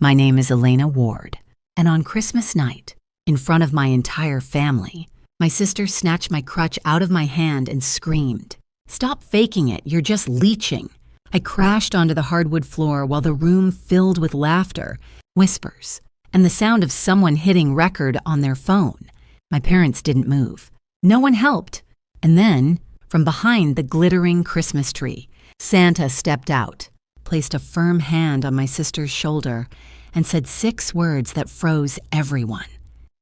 My name is Elena Ward, and on Christmas night, in front of my entire family, my sister snatched my crutch out of my hand and screamed, "Stop faking it, you're just leeching." I crashed onto the hardwood floor while the room filled with laughter, whispers, and the sound of someone hitting record on their phone. My parents didn't move. No one helped. And then, from behind the glittering Christmas tree, Santa stepped out, placed a firm hand on my sister's shoulder, and said 6 words that froze everyone.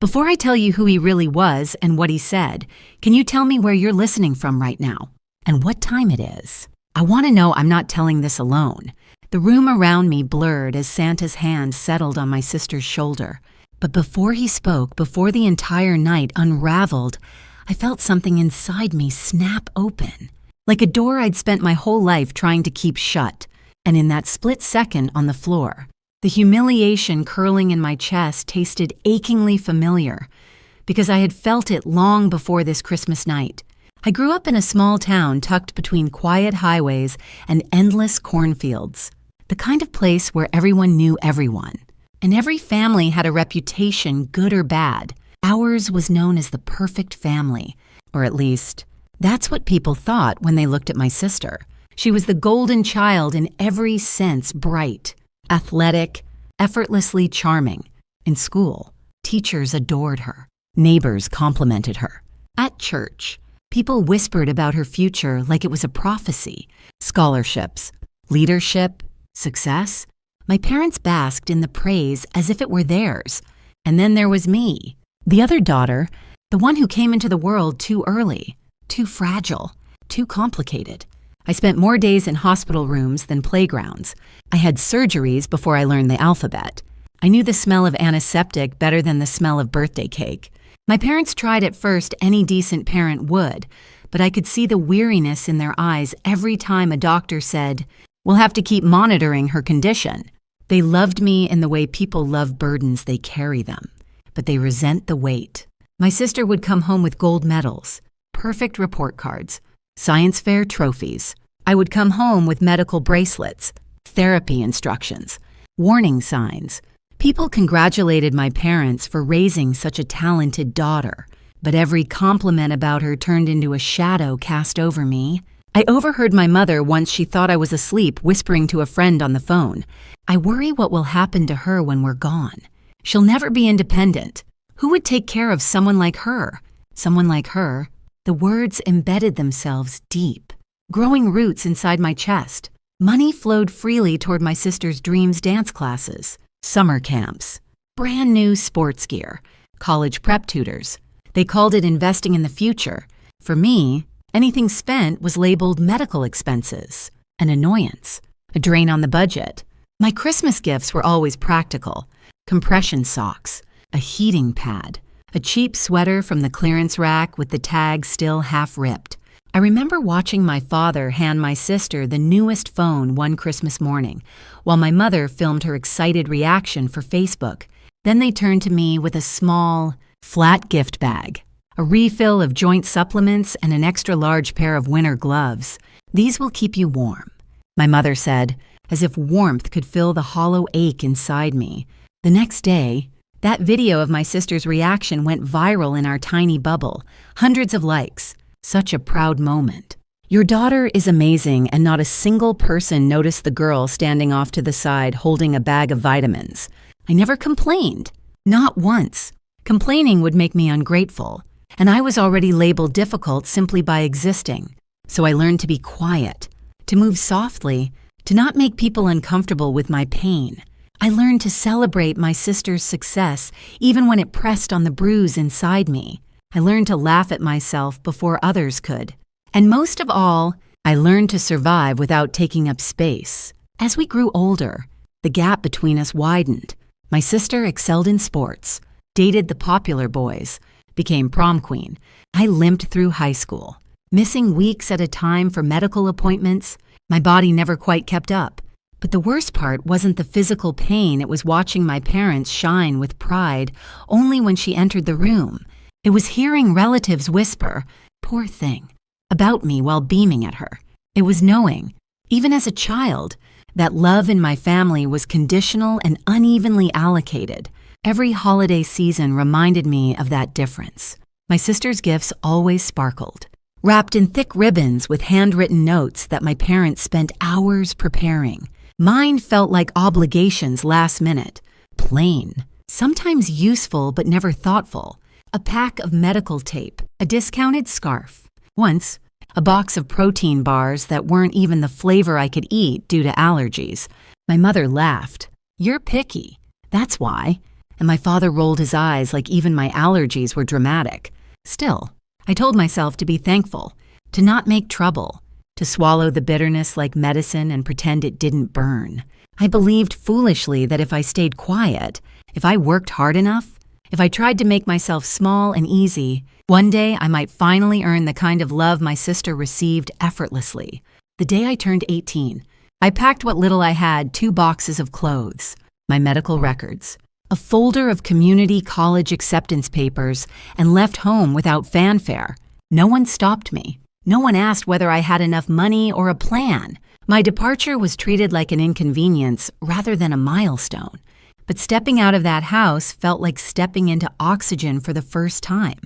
Before I tell you who he really was and what he said, can you tell me where you're listening from right now and what time it is? I want to know I'm not telling this alone. The room around me blurred as Santa's hand settled on my sister's shoulder. But before he spoke, before the entire night unraveled, I felt something inside me snap open, like a door I'd spent my whole life trying to keep shut. And in that split second on the floor, the humiliation curling in my chest tasted achingly familiar, because I had felt it long before this Christmas night. I grew up in a small town tucked between quiet highways and endless cornfields, the kind of place where everyone knew everyone, and every family had a reputation, good or bad. Ours was known as the perfect family, or at least, that's what people thought when they looked at my sister. She was the golden child in every sense, bright, athletic, effortlessly charming. In school, teachers adored her. Neighbors complimented her. At church, people whispered about her future like it was a prophecy. Scholarships, leadership, success. My parents basked in the praise as if it were theirs. And then there was me, the other daughter, the one who came into the world too early, too fragile, too complicated. I spent more days in hospital rooms than playgrounds. I had surgeries before I learned the alphabet. I knew the smell of antiseptic better than the smell of birthday cake. My parents tried at first any decent parent would, but I could see the weariness in their eyes every time a doctor said, "We'll have to keep monitoring her condition." They loved me in the way people love burdens they carry them, but they resent the weight. My sister would come home with gold medals, perfect report cards, science fair trophies. I would come home with medical bracelets, therapy instructions, warning signs. People congratulated my parents for raising such a talented daughter, but every compliment about her turned into a shadow cast over me. I overheard my mother once she thought I was asleep whispering to a friend on the phone, "I worry what will happen to her when we're gone. She'll never be independent. Who would take care of someone like her? Someone like her." The words embedded themselves deep, growing roots inside my chest. Money flowed freely toward my sister's dreams dance classes, summer camps, brand new sports gear, college prep tutors. They called it investing in the future. For me, anything spent was labeled medical expenses, an annoyance, a drain on the budget. My Christmas gifts were always practical: compression socks, a heating pad, a cheap sweater from the clearance rack with the tag still half ripped. I remember watching my father hand my sister the newest phone one Christmas morning, while my mother filmed her excited reaction for Facebook. Then they turned to me with a small, flat gift bag, a refill of joint supplements, and an extra large pair of winter gloves. "These will keep you warm," my mother said, as if warmth could fill the hollow ache inside me. The next day, that video of my sister's reaction went viral in our tiny bubble, hundreds of likes. Such a proud moment. Your daughter is amazing, and not a single person noticed the girl standing off to the side holding a bag of vitamins. I never complained. Not once. Complaining would make me ungrateful, and I was already labeled difficult simply by existing. So I learned to be quiet, to move softly, to not make people uncomfortable with my pain. I learned to celebrate my sister's success even when it pressed on the bruise inside me. I learned to laugh at myself before others could. And most of all, I learned to survive without taking up space. As we grew older, the gap between us widened. My sister excelled in sports, dated the popular boys, became prom queen. I limped through high school, missing weeks at a time for medical appointments. My body never quite kept up. But the worst part wasn't the physical pain, it was watching my parents shine with pride only when she entered the room. It was hearing relatives whisper, "Poor thing," about me while beaming at her. It was knowing, even as a child, that love in my family was conditional and unevenly allocated. Every holiday season reminded me of that difference. My sister's gifts always sparkled, wrapped in thick ribbons with handwritten notes that my parents spent hours preparing. Mine felt like obligations last minute, plain, sometimes useful but never thoughtful. A pack of medical tape, a discounted scarf. Once, a box of protein bars that weren't even the flavor I could eat due to allergies. My mother laughed. "You're picky. That's why." And my father rolled his eyes like even my allergies were dramatic. Still, I told myself to be thankful, to not make trouble, to swallow the bitterness like medicine and pretend it didn't burn. I believed foolishly that if I stayed quiet, if I worked hard enough, if I tried to make myself small and easy, one day I might finally earn the kind of love my sister received effortlessly. The day I turned 18, I packed what little I had, 2 boxes of clothes, my medical records, a folder of community college acceptance papers, and left home without fanfare. No one stopped me. No one asked whether I had enough money or a plan. My departure was treated like an inconvenience rather than a milestone. But stepping out of that house felt like stepping into oxygen for the first time.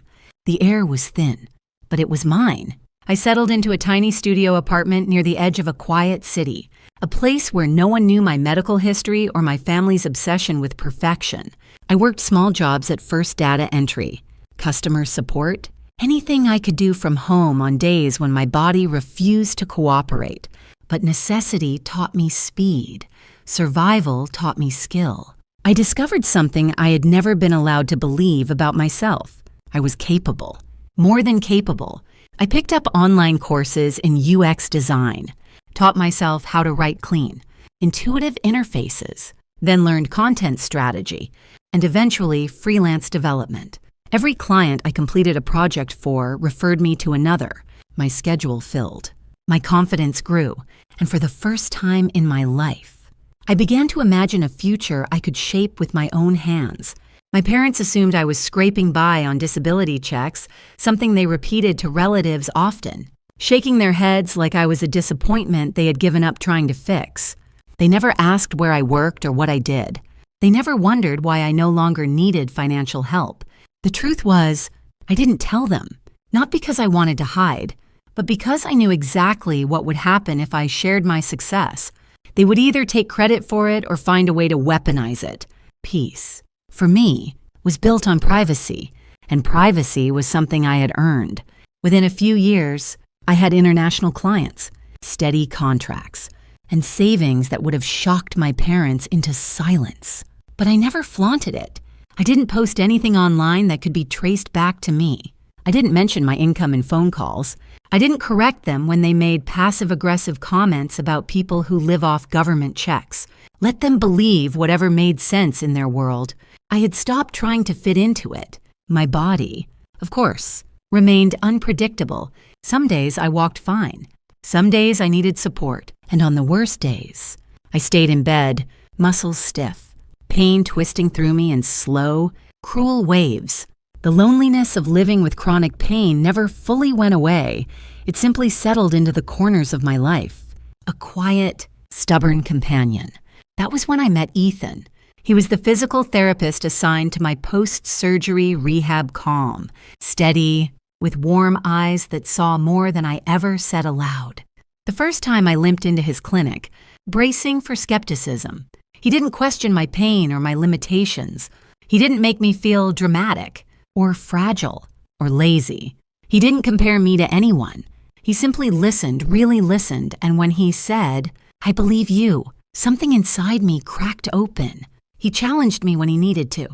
The air was thin, but it was mine. I settled into a tiny studio apartment near the edge of a quiet city, a place where no one knew my medical history or my family's obsession with perfection. I worked small jobs at first data entry, customer support, anything I could do from home on days when my body refused to cooperate. But necessity taught me speed. Survival taught me skill. I discovered something I had never been allowed to believe about myself. I was capable. More than capable. I picked up online courses in UX design, taught myself how to write clean, intuitive interfaces, then learned content strategy, and eventually freelance development. Every client I completed a project for referred me to another. My schedule filled. My confidence grew, and for the first time in my life, I began to imagine a future I could shape with my own hands. My parents assumed I was scraping by on disability checks, something they repeated to relatives often, shaking their heads like I was a disappointment they had given up trying to fix. They never asked where I worked or what I did. They never wondered why I no longer needed financial help. The truth was, I didn't tell them, not because I wanted to hide, but because I knew exactly what would happen if I shared my success. They would either take credit for it or find a way to weaponize it. Peace, for me, was built on privacy, and privacy was something I had earned. Within a few years, I had international clients, steady contracts, and savings that would have shocked my parents into silence. But I never flaunted it. I didn't post anything online that could be traced back to me. I didn't mention my income in phone calls. I didn't correct them when they made passive-aggressive comments about people who live off government checks. Let them believe whatever made sense in their world. I had stopped trying to fit into it. My body, of course, remained unpredictable. Some days I walked fine. Some days I needed support. And on the worst days, I stayed in bed, muscles stiff, pain twisting through me in slow, cruel waves. The loneliness of living with chronic pain never fully went away. It simply settled into the corners of my life. A quiet, stubborn companion. That was when I met Ethan. He was the physical therapist assigned to my post-surgery rehab calm, steady, with warm eyes that saw more than I ever said aloud. The first time I limped into his clinic, bracing for skepticism, he didn't question my pain or my limitations. He didn't make me feel dramatic, or fragile, or lazy. He didn't compare me to anyone. He simply listened, really listened, and when he said, "I believe you," something inside me cracked open. He challenged me when he needed to,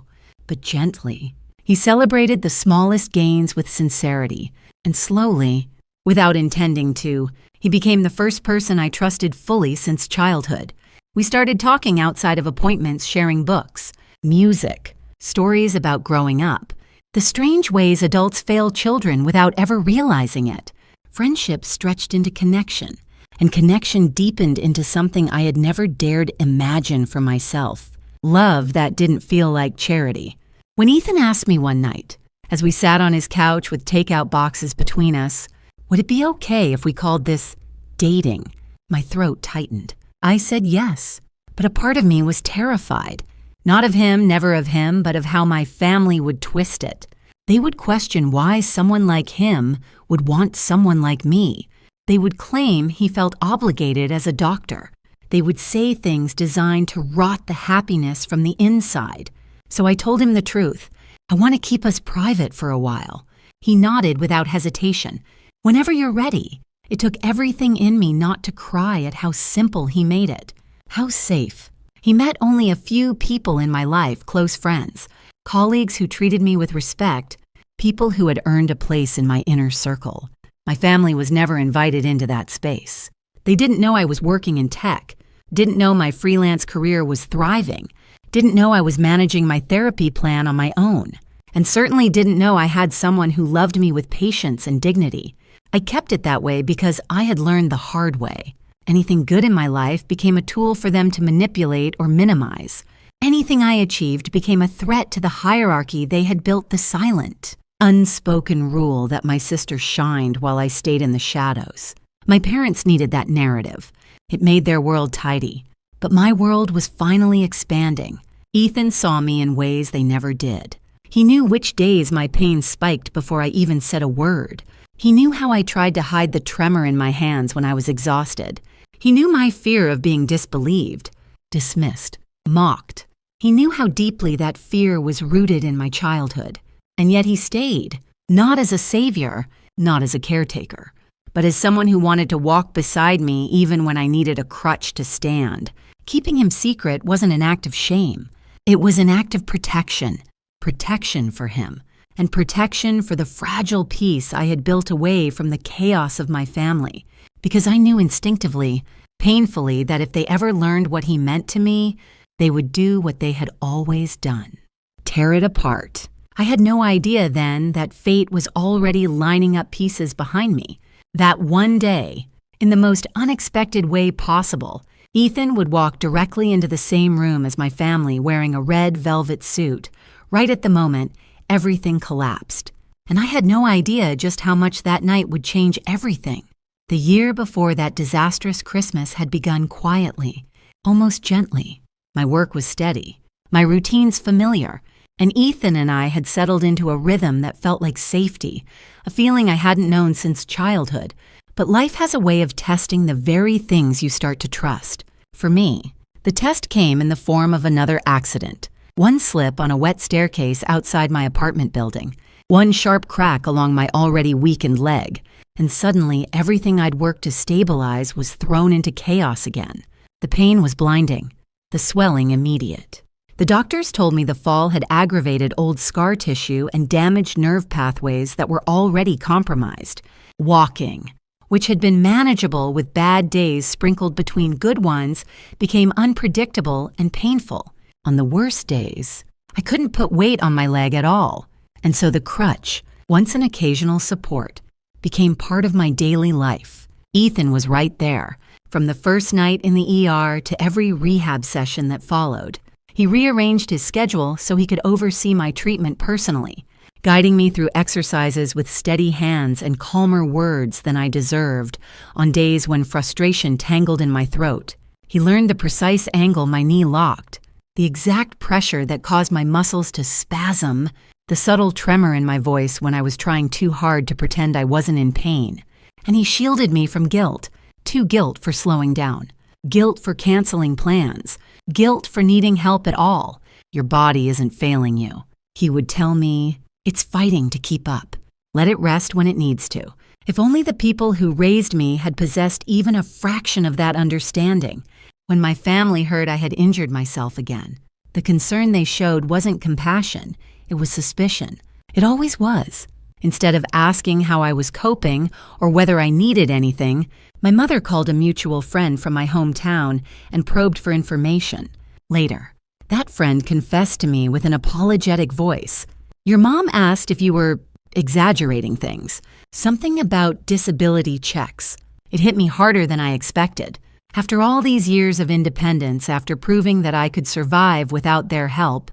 but gently. He celebrated the smallest gains with sincerity, and slowly, without intending to, he became the first person I trusted fully since childhood. We started talking outside of appointments, sharing books, music, stories about growing up, the strange ways adults fail children without ever realizing it. Friendship stretched into connection, and connection deepened into something I had never dared imagine for myself. Love that didn't feel like charity. When Ethan asked me one night, as we sat on his couch with takeout boxes between us, would it be okay if we called this dating? My throat tightened. I said yes, but a part of me was terrified. Not of him, never of him, but of how my family would twist it. They would question why someone like him would want someone like me. They would claim he felt obligated as a doctor. They would say things designed to rot the happiness from the inside. So I told him the truth. I want to keep us private for a while. He nodded without hesitation. Whenever you're ready. It took everything in me not to cry at how simple he made it. How safe. He met only a few people in my life, close friends, colleagues who treated me with respect, people who had earned a place in my inner circle. My family was never invited into that space. They didn't know I was working in tech, didn't know my freelance career was thriving, didn't know I was managing my therapy plan on my own, and certainly didn't know I had someone who loved me with patience and dignity. I kept it that way because I had learned the hard way. Anything good in my life became a tool for them to manipulate or minimize. Anything I achieved became a threat to the hierarchy they had built the silent, unspoken rule that my sister shined while I stayed in the shadows. My parents needed that narrative. It made their world tidy. But my world was finally expanding. Ethan saw me in ways they never did. He knew which days my pain spiked before I even said a word. He knew how I tried to hide the tremor in my hands when I was exhausted. He knew my fear of being disbelieved, dismissed, mocked. He knew how deeply that fear was rooted in my childhood. And yet he stayed, not as a savior, not as a caretaker, but as someone who wanted to walk beside me even when I needed a crutch to stand. Keeping him secret wasn't an act of shame. It was an act of protection. Protection for him. And protection for the fragile peace I had built away from the chaos of my family, because I knew instinctively, painfully, that if they ever learned what he meant to me, they would do what they had always done. Tear it apart. I had no idea then that fate was already lining up pieces behind me. That one day, in the most unexpected way possible, Ethan would walk directly into the same room as my family wearing a red velvet suit. Right at the moment, everything collapsed, and I had no idea just how much that night would change everything. The year before that disastrous Christmas had begun quietly, almost gently. My work was steady, my routines familiar, and Ethan and I had settled into a rhythm that felt like safety, a feeling I hadn't known since childhood. But life has a way of testing the very things you start to trust. For me, the test came in the form of another accident. One slip on a wet staircase outside my apartment building, one sharp crack along my already weakened leg, and suddenly everything I'd worked to stabilize was thrown into chaos again. The pain was blinding, the swelling immediate. The doctors told me the fall had aggravated old scar tissue and damaged nerve pathways that were already compromised. Walking, which had been manageable with bad days sprinkled between good ones, became unpredictable and painful. On the worst days, I couldn't put weight on my leg at all, and so the crutch, once an occasional support, became part of my daily life. Ethan was right there, from the first night in the ER to every rehab session that followed. He rearranged his schedule so he could oversee my treatment personally, guiding me through exercises with steady hands and calmer words than I deserved on days when frustration tangled in my throat. He learned the precise angle my knee locked, the exact pressure that caused my muscles to spasm, the subtle tremor in my voice when I was trying too hard to pretend I wasn't in pain. And he shielded me from guilt, too guilt for slowing down, guilt for canceling plans, guilt for needing help at all. Your body isn't failing you. He would tell me, it's fighting to keep up. Let it rest when it needs to. If only the people who raised me had possessed even a fraction of that understanding. When my family heard I had injured myself again, the concern they showed wasn't compassion, it was suspicion. It always was. Instead of asking how I was coping or whether I needed anything, my mother called a mutual friend from my hometown and probed for information. Later, that friend confessed to me with an apologetic voice. Your mom asked if you were exaggerating things, something about disability checks. It hit me harder than I expected. After all these years of independence, after proving that I could survive without their help,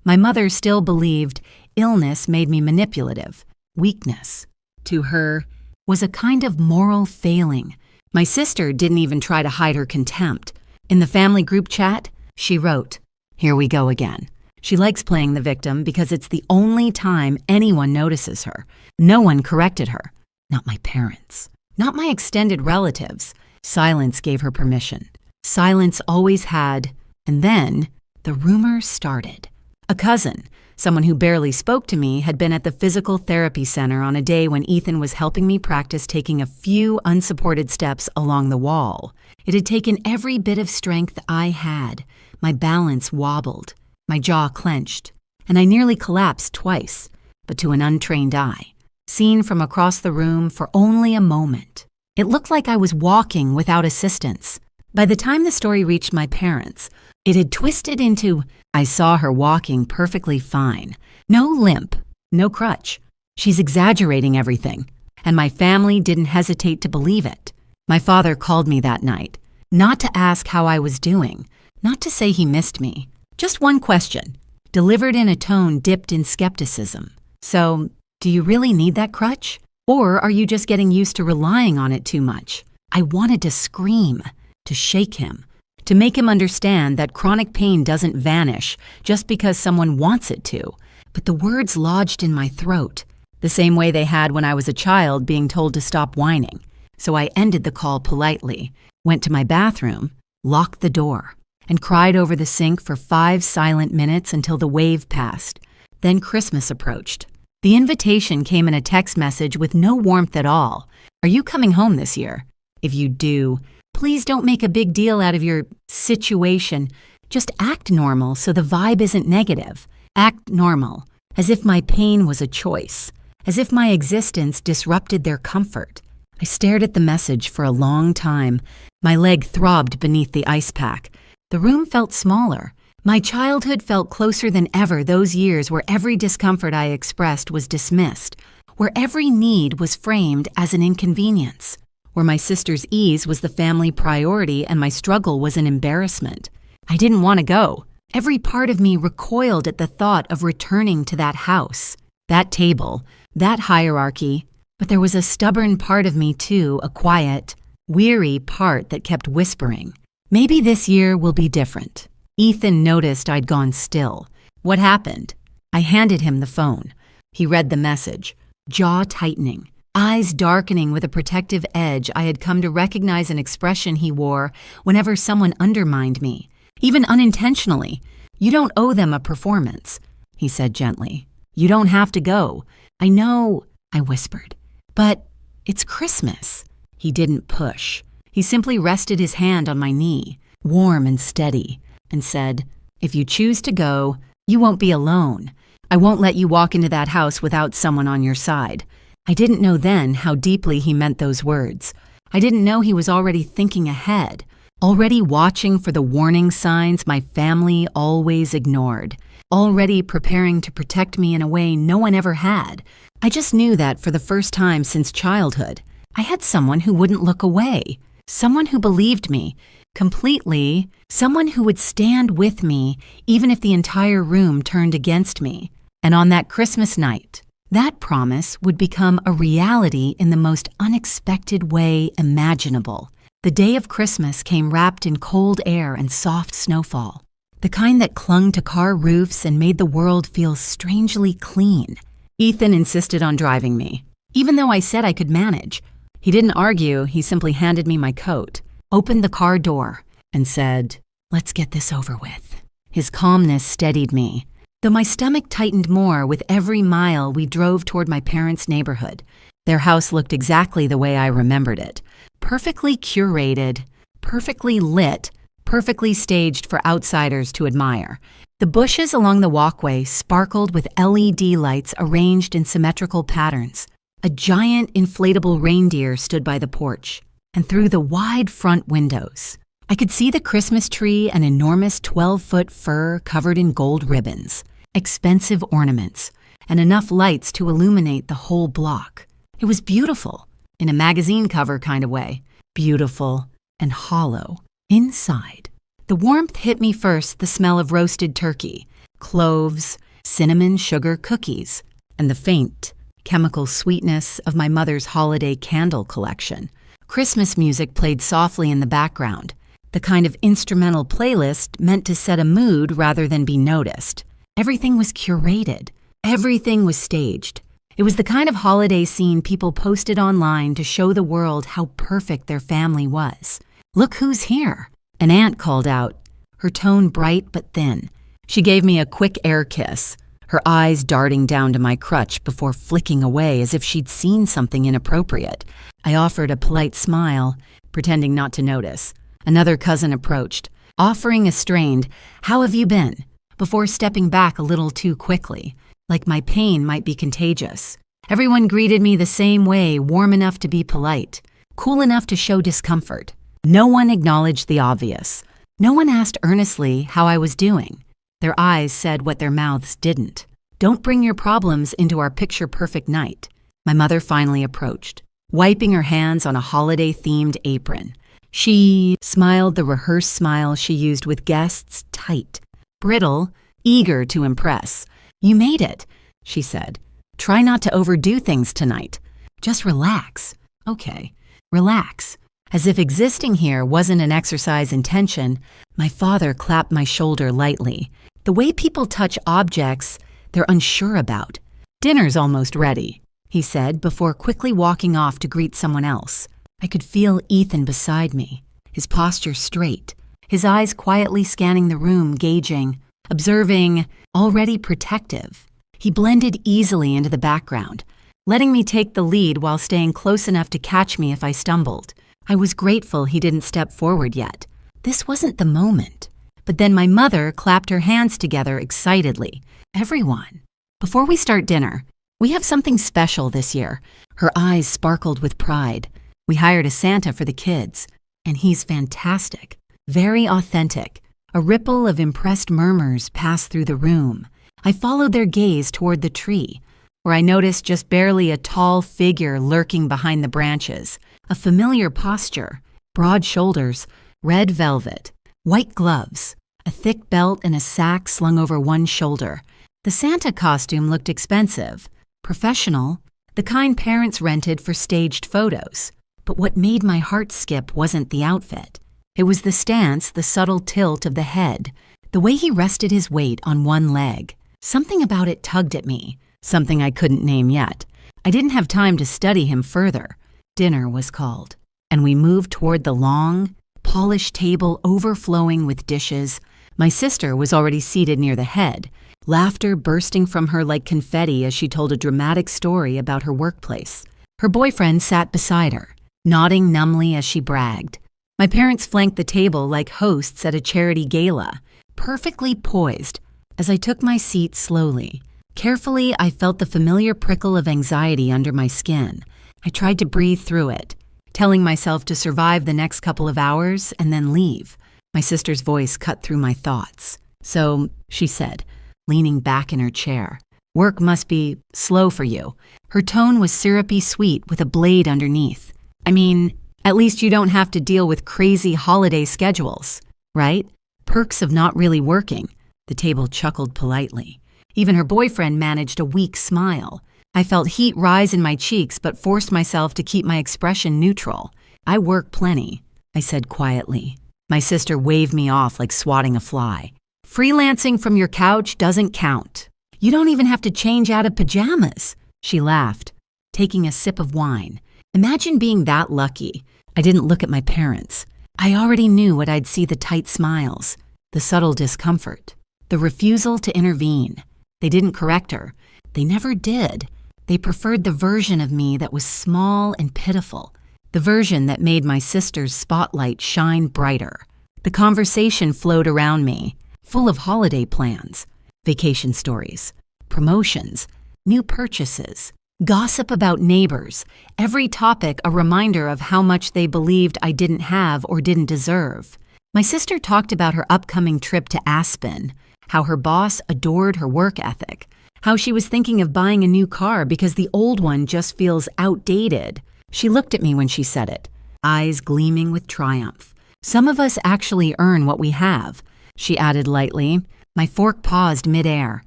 my mother still believed illness made me manipulative. Weakness, to her, was a kind of moral failing. My sister didn't even try to hide her contempt. In the family group chat, she wrote, "Here we go again." She likes playing the victim because it's the only time anyone notices her. No one corrected her. Not my parents. Not my extended relatives. Silence gave her permission. Silence always had. And then the rumor started. A cousin, someone who barely spoke to me, had been at the physical therapy center on a day when Ethan was helping me practice taking a few unsupported steps along the wall. It had taken every bit of strength I had. My balance wobbled. My jaw clenched, and I nearly collapsed twice, but to an untrained eye, seen from across the room for only a moment, it looked like I was walking without assistance. By the time the story reached my parents, it had twisted into, I saw her walking perfectly fine. No limp, no crutch. She's exaggerating everything, and my family didn't hesitate to believe it. My father called me that night, not to ask how I was doing, not to say he missed me. Just one question, delivered in a tone dipped in skepticism. So, do you really need that crutch? Or are you just getting used to relying on it too much? I wanted to scream, to shake him, to make him understand that chronic pain doesn't vanish just because someone wants it to. But the words lodged in my throat, the same way they had when I was a child being told to stop whining. So I ended the call politely, went to my bathroom, locked the door, and cried over the sink for 5 silent minutes until the wave passed. Then Christmas approached. The invitation came in a text message with no warmth at all. Are you coming home this year? If you do, please don't make a big deal out of your situation. Just act normal so the vibe isn't negative. Act normal, as if my pain was a choice, as if my existence disrupted their comfort. I stared at the message for a long time. My leg throbbed beneath the ice pack. The room felt smaller. My childhood felt closer than ever, those years where every discomfort I expressed was dismissed, where every need was framed as an inconvenience, where my sister's ease was the family priority and my struggle was an embarrassment. I didn't want to go. Every part of me recoiled at the thought of returning to that house, that table, that hierarchy, but there was a stubborn part of me too, a quiet, weary part that kept whispering, maybe this year will be different. Ethan noticed I'd gone still. What happened? I handed him the phone. He read the message, jaw tightening, eyes darkening with a protective edge I had come to recognize an expression he wore whenever someone undermined me, even unintentionally. You don't owe them a performance, he said gently. You don't have to go. I know, I whispered, but it's Christmas. He didn't push. He simply rested his hand on my knee, warm and steady, and said, if you choose to go, you won't be alone. I won't let you walk into that house without someone on your side. I didn't know then how deeply he meant those words. I didn't know he was already thinking ahead, already watching for the warning signs my family always ignored, already preparing to protect me in a way no one ever had. I just knew that for the first time since childhood, I had someone who wouldn't look away, someone who believed me completely, someone who would stand with me even if the entire room turned against me. And on that Christmas night, that promise would become a reality in the most unexpected way imaginable. The day of Christmas came wrapped in cold air and soft snowfall, the kind that clung to car roofs and made the world feel strangely clean. Ethan insisted on driving me, even though I said I could manage. He didn't argue, he simply handed me my coat, opened the car door, and said, let's get this over with. His calmness steadied me, though my stomach tightened more with every mile we drove toward my parents' neighborhood. Their house looked exactly the way I remembered it, perfectly curated, perfectly lit, perfectly staged for outsiders to admire. The bushes along the walkway sparkled with LED lights arranged in symmetrical patterns. A giant inflatable reindeer stood by the porch, and through the wide front windows, I could see the Christmas tree, an enormous 12-foot fir covered in gold ribbons, expensive ornaments, and enough lights to illuminate the whole block. It was beautiful, in a magazine cover kind of way, beautiful and hollow. Inside, the warmth hit me first, the smell of roasted turkey, cloves, cinnamon sugar cookies, and the faint, chemical sweetness of my mother's holiday candle collection. Christmas music played softly in the background, the kind of instrumental playlist meant to set a mood rather than be noticed. Everything was curated. Everything was staged. It was the kind of holiday scene people posted online to show the world how perfect their family was. "Look who's here," an aunt called out, her tone bright but thin. She gave me a quick air kiss, her eyes darting down to my crutch before flicking away as if she'd seen something inappropriate. I offered a polite smile, pretending not to notice. Another cousin approached, offering a strained, "How have you been?" before stepping back a little too quickly, like my pain might be contagious. Everyone greeted me the same way, warm enough to be polite, cool enough to show discomfort. No one acknowledged the obvious. No one asked earnestly how I was doing. Their eyes said what their mouths didn't. "Don't bring your problems into our picture-perfect night." My mother finally approached, wiping her hands on a holiday-themed apron. She smiled the rehearsed smile she used with guests, tight, brittle, eager to impress. "You made it," she said. "Try not to overdo things tonight. Just relax." Okay, relax. As if existing here wasn't an exercise in tension, my father clapped my shoulder lightly. The way people touch objects they're unsure about. "Dinner's almost ready," he said before quickly walking off to greet someone else. I could feel Ethan beside me, his posture straight, his eyes quietly scanning the room, gauging, observing, already protective. He blended easily into the background, letting me take the lead while staying close enough to catch me if I stumbled. I was grateful he didn't step forward yet. This wasn't the moment. But then my mother clapped her hands together excitedly. "Everyone, before we start dinner, we have something special this year." Her eyes sparkled with pride. "We hired a Santa for the kids, and he's fantastic, very authentic." A ripple of impressed murmurs passed through the room. I followed their gaze toward the tree, where I noticed just barely a tall figure lurking behind the branches, a familiar posture, broad shoulders, red velvet, white gloves, a thick belt and a sack slung over one shoulder. The Santa costume looked expensive, professional, the kind parents rented for staged photos. But what made my heart skip wasn't the outfit. It was the stance, the subtle tilt of the head, the way he rested his weight on one leg. Something about it tugged at me, something I couldn't name yet. I didn't have time to study him further. Dinner was called, and we moved toward the long, polished table overflowing with dishes. My sister was already seated near the head, laughter bursting from her like confetti as she told a dramatic story about her workplace. Her boyfriend sat beside her, nodding numbly as she bragged. My parents flanked the table like hosts at a charity gala, perfectly poised. As I took my seat slowly, carefully, I felt the familiar prickle of anxiety under my skin. I tried to breathe through it, telling myself to survive the next couple of hours and then leave. My sister's voice cut through my thoughts. "So," she said, leaning back in her chair, "work must be slow for you." Her tone was syrupy sweet with a blade underneath. "I mean, at least you don't have to deal with crazy holiday schedules, right? Perks of not really working." The table chuckled politely. Even her boyfriend managed a weak smile. I felt heat rise in my cheeks but forced myself to keep my expression neutral. "I work plenty," I said quietly. My sister waved me off like swatting a fly. "Freelancing from your couch doesn't count. You don't even have to change out of pajamas." She laughed, taking a sip of wine. Imagine being that lucky. I didn't look at my parents. I already knew what I'd see: the tight smiles, the subtle discomfort, the refusal to intervene. They didn't correct her. They never did. They preferred the version of me that was small and pitiful, the version that made my sister's spotlight shine brighter. The conversation flowed around me, full of holiday plans, vacation stories, promotions, new purchases, gossip about neighbors, every topic a reminder of how much they believed I didn't have or didn't deserve. My sister talked about her upcoming trip to Aspen, how her boss adored her work ethic, how she was thinking of buying a new car because the old one just feels outdated. She looked at me when she said it, eyes gleaming with triumph. "Some of us actually earn what we have," she added lightly. My fork paused midair.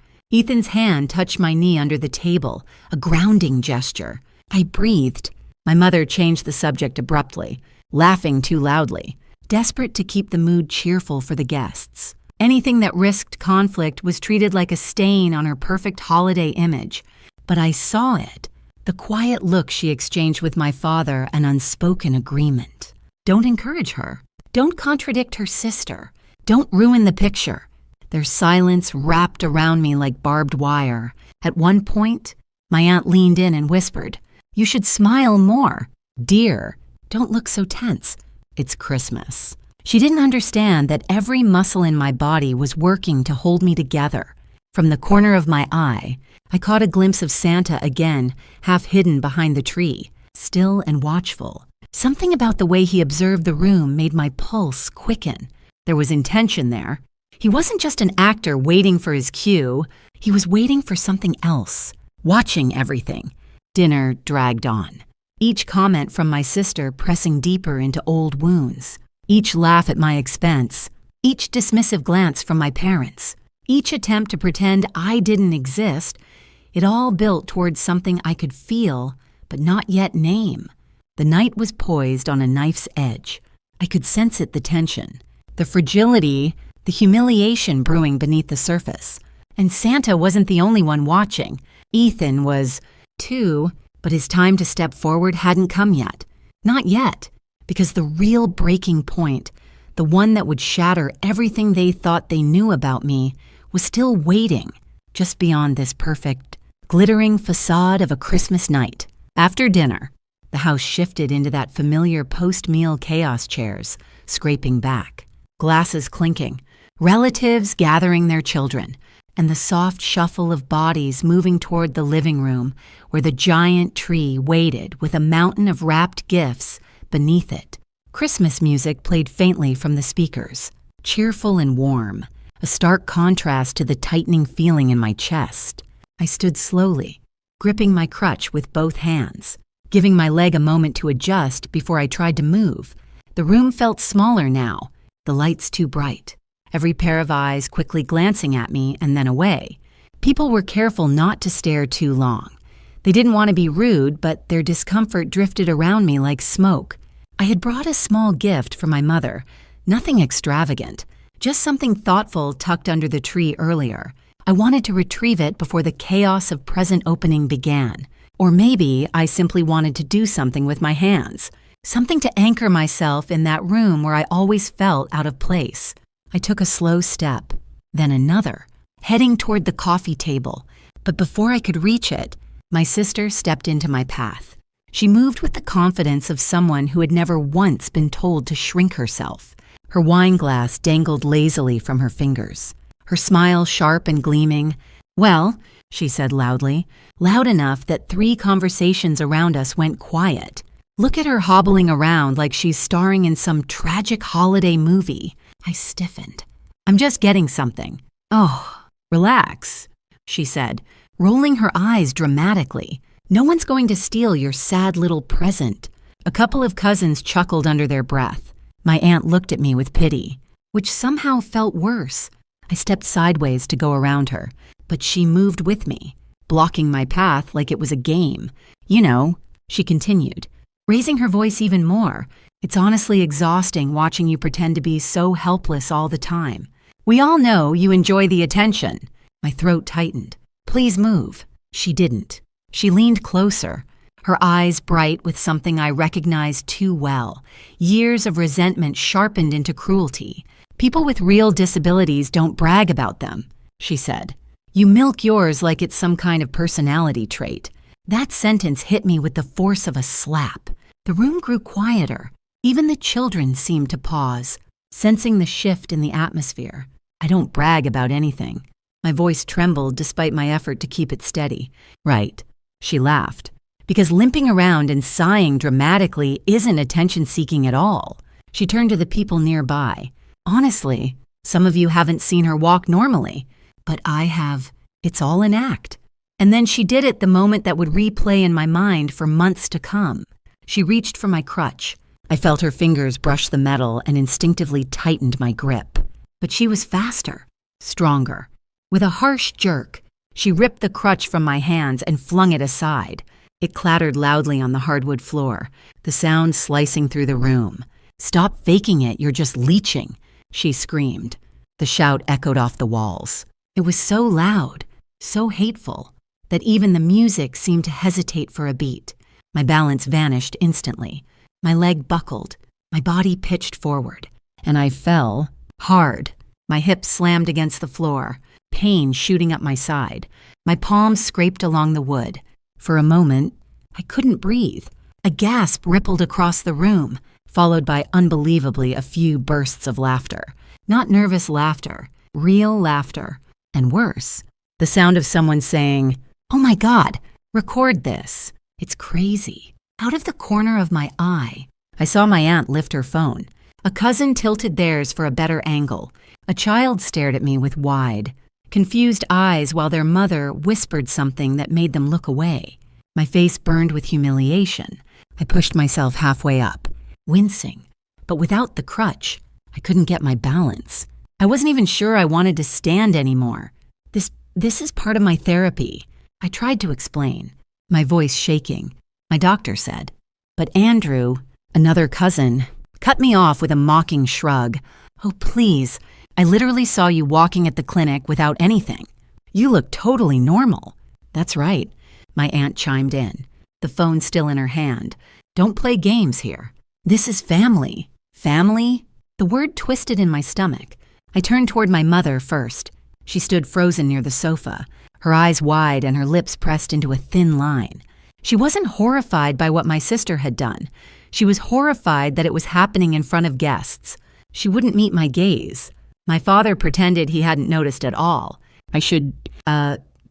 Ethan's hand touched my knee under the table, a grounding gesture. I breathed. My mother changed the subject abruptly, laughing too loudly. desperate to keep the mood cheerful for the guests. Anything that risked conflict was treated like a stain on her perfect holiday image. But I saw it. The quiet look she exchanged with my father, an unspoken agreement. Don't encourage her. Don't contradict her sister. Don't ruin the picture. Their silence wrapped around me like barbed wire. At one point, my aunt leaned in and whispered, "You should smile more. Dear, don't look so tense. It's Christmas." She didn't understand that every muscle in my body was working to hold me together. From the corner of my eye, I caught a glimpse of Santa again, half hidden behind the tree, still and watchful. Something about the way he observed the room made my pulse quicken. There was intention there. He wasn't just an actor waiting for his cue. He was waiting for something else, watching everything. Dinner dragged on. Each comment from my sister pressing deeper into old wounds. Each laugh at my expense. Each dismissive glance from my parents. Each attempt to pretend I didn't exist. It all built towards something I could feel, but not yet name. The night was poised on a knife's edge. I could sense it, the tension, the fragility, the humiliation brewing beneath the surface. And Santa wasn't the only one watching. Ethan was, too, but his time to step forward hadn't come yet. Not yet, because the real breaking point, the one that would shatter everything they thought they knew about me, was still waiting, just beyond this perfect, glittering facade of a Christmas night. After dinner, the house shifted into that familiar post-meal chaos chairs, scraping back, glasses clinking, relatives gathering their children, and the soft shuffle of bodies moving toward the living room where the giant tree waited with a mountain of wrapped gifts beneath it. Christmas music played faintly from the speakers, cheerful and warm, a stark contrast to the tightening feeling in my chest. I stood slowly, gripping my crutch with both hands, giving my leg a moment to adjust before I tried to move. The room felt smaller now, the lights too bright. Every pair of eyes quickly glancing at me and then away. People were careful not to stare too long. They didn't want to be rude, but their discomfort drifted around me like smoke. I had brought a small gift for my mother, nothing extravagant, just something thoughtful tucked under the tree earlier. I wanted to retrieve it before the chaos of present opening began. Or maybe I simply wanted to do something with my hands, something to anchor myself in that room where I always felt out of place. I took a slow step, then another, heading toward the coffee table. But before I could reach it, my sister stepped into my path. She moved with the confidence of someone who had never once been told to shrink herself. Her wine glass dangled lazily from her fingers, her smile sharp and gleaming. "Well," she said loudly, loud enough that 3 conversations around us went quiet. Look at her hobbling around like she's starring in some tragic holiday movie. I stiffened. "I'm just getting something." "Oh, relax," she said, rolling her eyes dramatically. "No one's going to steal your sad little present." A couple of cousins chuckled under their breath. My aunt looked at me with pity, which somehow felt worse. I stepped sideways to go around her, but she moved with me, blocking my path like it was a game. "You know," she continued, raising her voice even more, "it's honestly exhausting watching you pretend to be so helpless all the time. We all know you enjoy the attention." My throat tightened. "Please move." She didn't. She leaned closer, her eyes bright with something I recognized too well. Years of resentment sharpened into cruelty. "People with real disabilities don't brag about them," she said. "You milk yours like it's some kind of personality trait." That sentence hit me with the force of a slap. The room grew quieter. Even the children seemed to pause, sensing the shift in the atmosphere. "I don't brag about anything." My voice trembled despite my effort to keep it steady. "Right," she laughed, "because limping around and sighing dramatically isn't attention-seeking at all." She turned to the people nearby. "Honestly, some of you haven't seen her walk normally, but I have. It's all an act." And then she did it the moment that would replay in my mind for months to come. She reached for my crutch. I felt her fingers brush the metal and instinctively tightened my grip. But she was faster, stronger. With a harsh jerk, she ripped the crutch from my hands and flung it aside. It clattered loudly on the hardwood floor, the sound slicing through the room. Stop faking it, you're just leeching, she screamed. The shout echoed off the walls. It was so loud, so hateful, that even the music seemed to hesitate for a beat. My balance vanished instantly. My leg buckled, my body pitched forward, and I fell hard. My hips slammed against the floor, pain shooting up my side. My palms scraped along the wood. For a moment, I couldn't breathe. A gasp rippled across the room, followed by unbelievably a few bursts of laughter. Not nervous laughter, real laughter. And worse, the sound of someone saying, "Oh my God, record this. It's crazy." Out of the corner of my eye, I saw my aunt lift her phone. A cousin tilted theirs for a better angle. A child stared at me with wide, confused eyes while their mother whispered something that made them look away. My face burned with humiliation. I pushed myself halfway up, wincing, but without the crutch, I couldn't get my balance. I wasn't even sure I wanted to stand anymore. This is part of my therapy, I tried to explain, my voice shaking. My doctor said. But Andrew, another cousin, cut me off with a mocking shrug. "Oh, please, I literally saw you walking at the clinic without anything. You look totally normal." "That's right," my aunt chimed in, the phone still in her hand. "Don't play games here. This is family." Family? The word twisted in my stomach. I turned toward my mother first. She stood frozen near the sofa, her eyes wide and her lips pressed into a thin line. She wasn't horrified by what my sister had done. She was horrified that it was happening in front of guests. She wouldn't meet my gaze. My father pretended he hadn't noticed at all. "I should,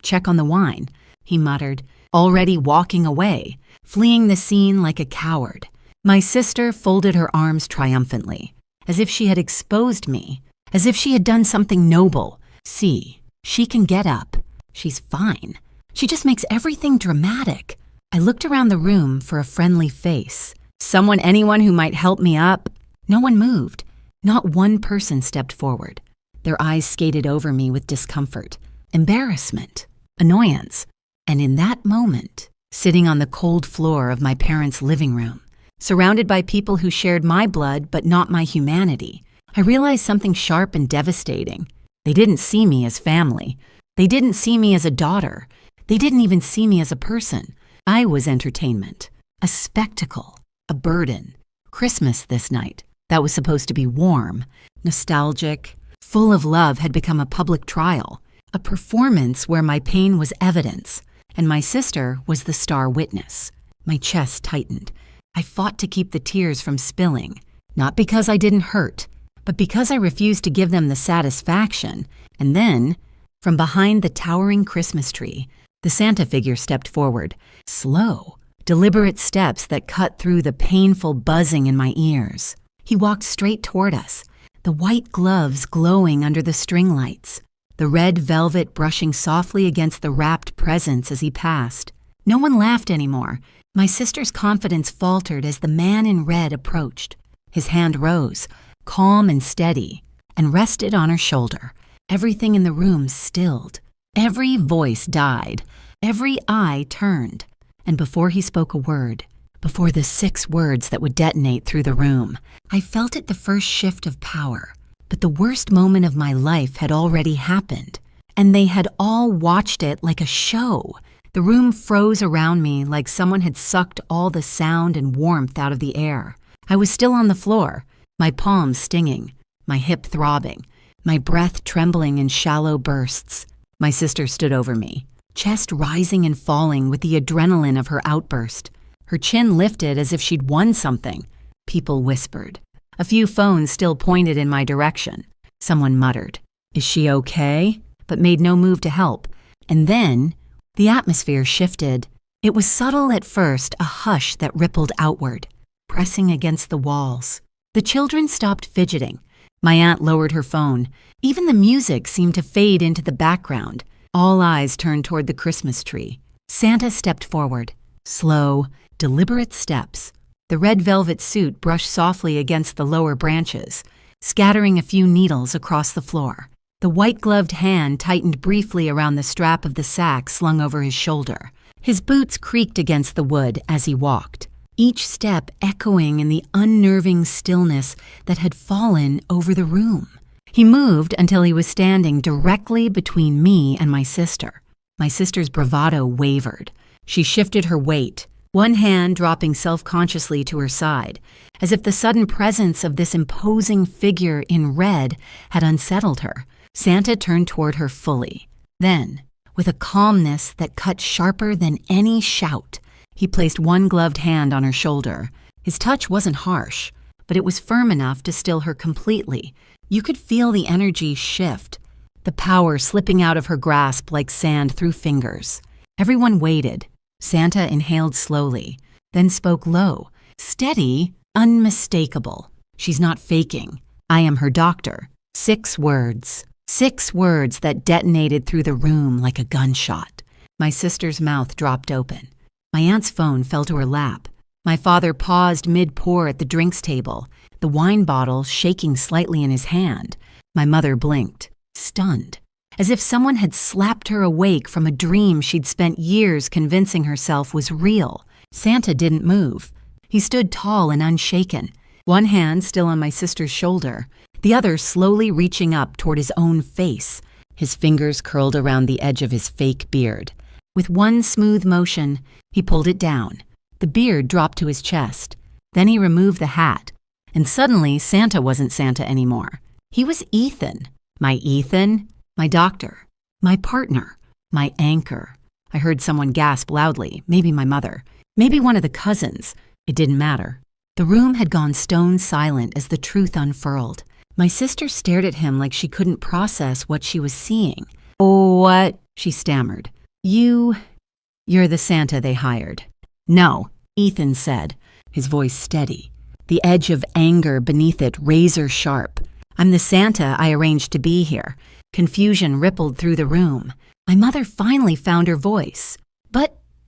check on the wine," he muttered, already walking away, fleeing the scene like a coward. My sister folded her arms triumphantly, as if she had exposed me, as if she had done something noble. "See, she can get up. She's fine. She just makes everything dramatic." I looked around the room for a friendly face. Anyone who might help me up. No one moved. Not one person stepped forward. Their eyes skated over me with discomfort, embarrassment, annoyance. And in that moment, sitting on the cold floor of my parents' living room, surrounded by people who shared my blood but not my humanity, I realized something sharp and devastating. They didn't see me as family. They didn't see me as a daughter. They didn't even see me as a person. I was entertainment, a spectacle, a burden. Christmas this night, that was supposed to be warm, nostalgic, full of love, had become a public trial, a performance where my pain was evidence, and my sister was the star witness. My chest tightened. I fought to keep the tears from spilling, not because I didn't hurt, but because I refused to give them the satisfaction. And then, from behind the towering Christmas tree, the Santa figure stepped forward, slow, deliberate steps that cut through the painful buzzing in my ears. He walked straight toward us, the white gloves glowing under the string lights, the red velvet brushing softly against the wrapped presents as he passed. No one laughed anymore. My sister's confidence faltered as the man in red approached. His hand rose, calm and steady, and rested on her shoulder. Everything in the room stilled. Every voice died. Every eye turned. And before he spoke a word, before the 6 words that would detonate through the room, I felt it the first shift of power. But the worst moment of my life had already happened, and they had all watched it like a show. The room froze around me like someone had sucked all the sound and warmth out of the air. I was still on the floor, my palms stinging, my hip throbbing, my breath trembling in shallow bursts. My sister stood over me, chest rising and falling with the adrenaline of her outburst. Her chin lifted as if she'd won something. People whispered. A few phones still pointed in my direction. Someone muttered, "Is she okay?" but made no move to help. And then the atmosphere shifted. It was subtle at first, a hush that rippled outward, pressing against the walls. The children stopped fidgeting. My aunt lowered her phone. Even the music seemed to fade into the background. All eyes turned toward the Christmas tree. Santa stepped forward. Slow, deliberate steps. The red velvet suit brushed softly against the lower branches, scattering a few needles across the floor. The white-gloved hand tightened briefly around the strap of the sack slung over his shoulder. His boots creaked against the wood as he walked. each step echoing in the unnerving stillness that had fallen over the room. He moved until he was standing directly between me and my sister. My sister's bravado wavered. She shifted her weight, one hand dropping self-consciously to her side, as if the sudden presence of this imposing figure in red had unsettled her. Santa turned toward her fully. Then, with a calmness that cut sharper than any shout, he placed one gloved hand on her shoulder. His touch wasn't harsh, but it was firm enough to still her completely. You could feel the energy shift, the power slipping out of her grasp like sand through fingers. Everyone waited. Santa inhaled slowly, then spoke low, steady, unmistakable. "She's not faking. I am her doctor." 6 words. 6 words that detonated through the room like a gunshot. My sister's mouth dropped open. My aunt's phone fell to her lap. My father paused mid-pour at the drinks table, the wine bottle shaking slightly in his hand. My mother blinked, stunned, as if someone had slapped her awake from a dream she'd spent years convincing herself was real. Santa didn't move. He stood tall and unshaken, one hand still on my sister's shoulder, the other slowly reaching up toward his own face, his fingers curled around the edge of his fake beard. With one smooth motion, he pulled it down. The beard dropped to his chest. Then he removed the hat. And suddenly, Santa wasn't Santa anymore. He was Ethan. My Ethan, my doctor, my partner, my anchor. I heard someone gasp loudly, maybe my mother, maybe one of the cousins. It didn't matter. The room had gone stone silent as the truth unfurled. My sister stared at him like she couldn't process what she was seeing. "Oh, what?" she stammered. You're the Santa they hired." "No," Ethan said, his voice steady, the edge of anger beneath it razor sharp. "I'm the Santa I arranged to be here." Confusion rippled through the room. My mother finally found her voice.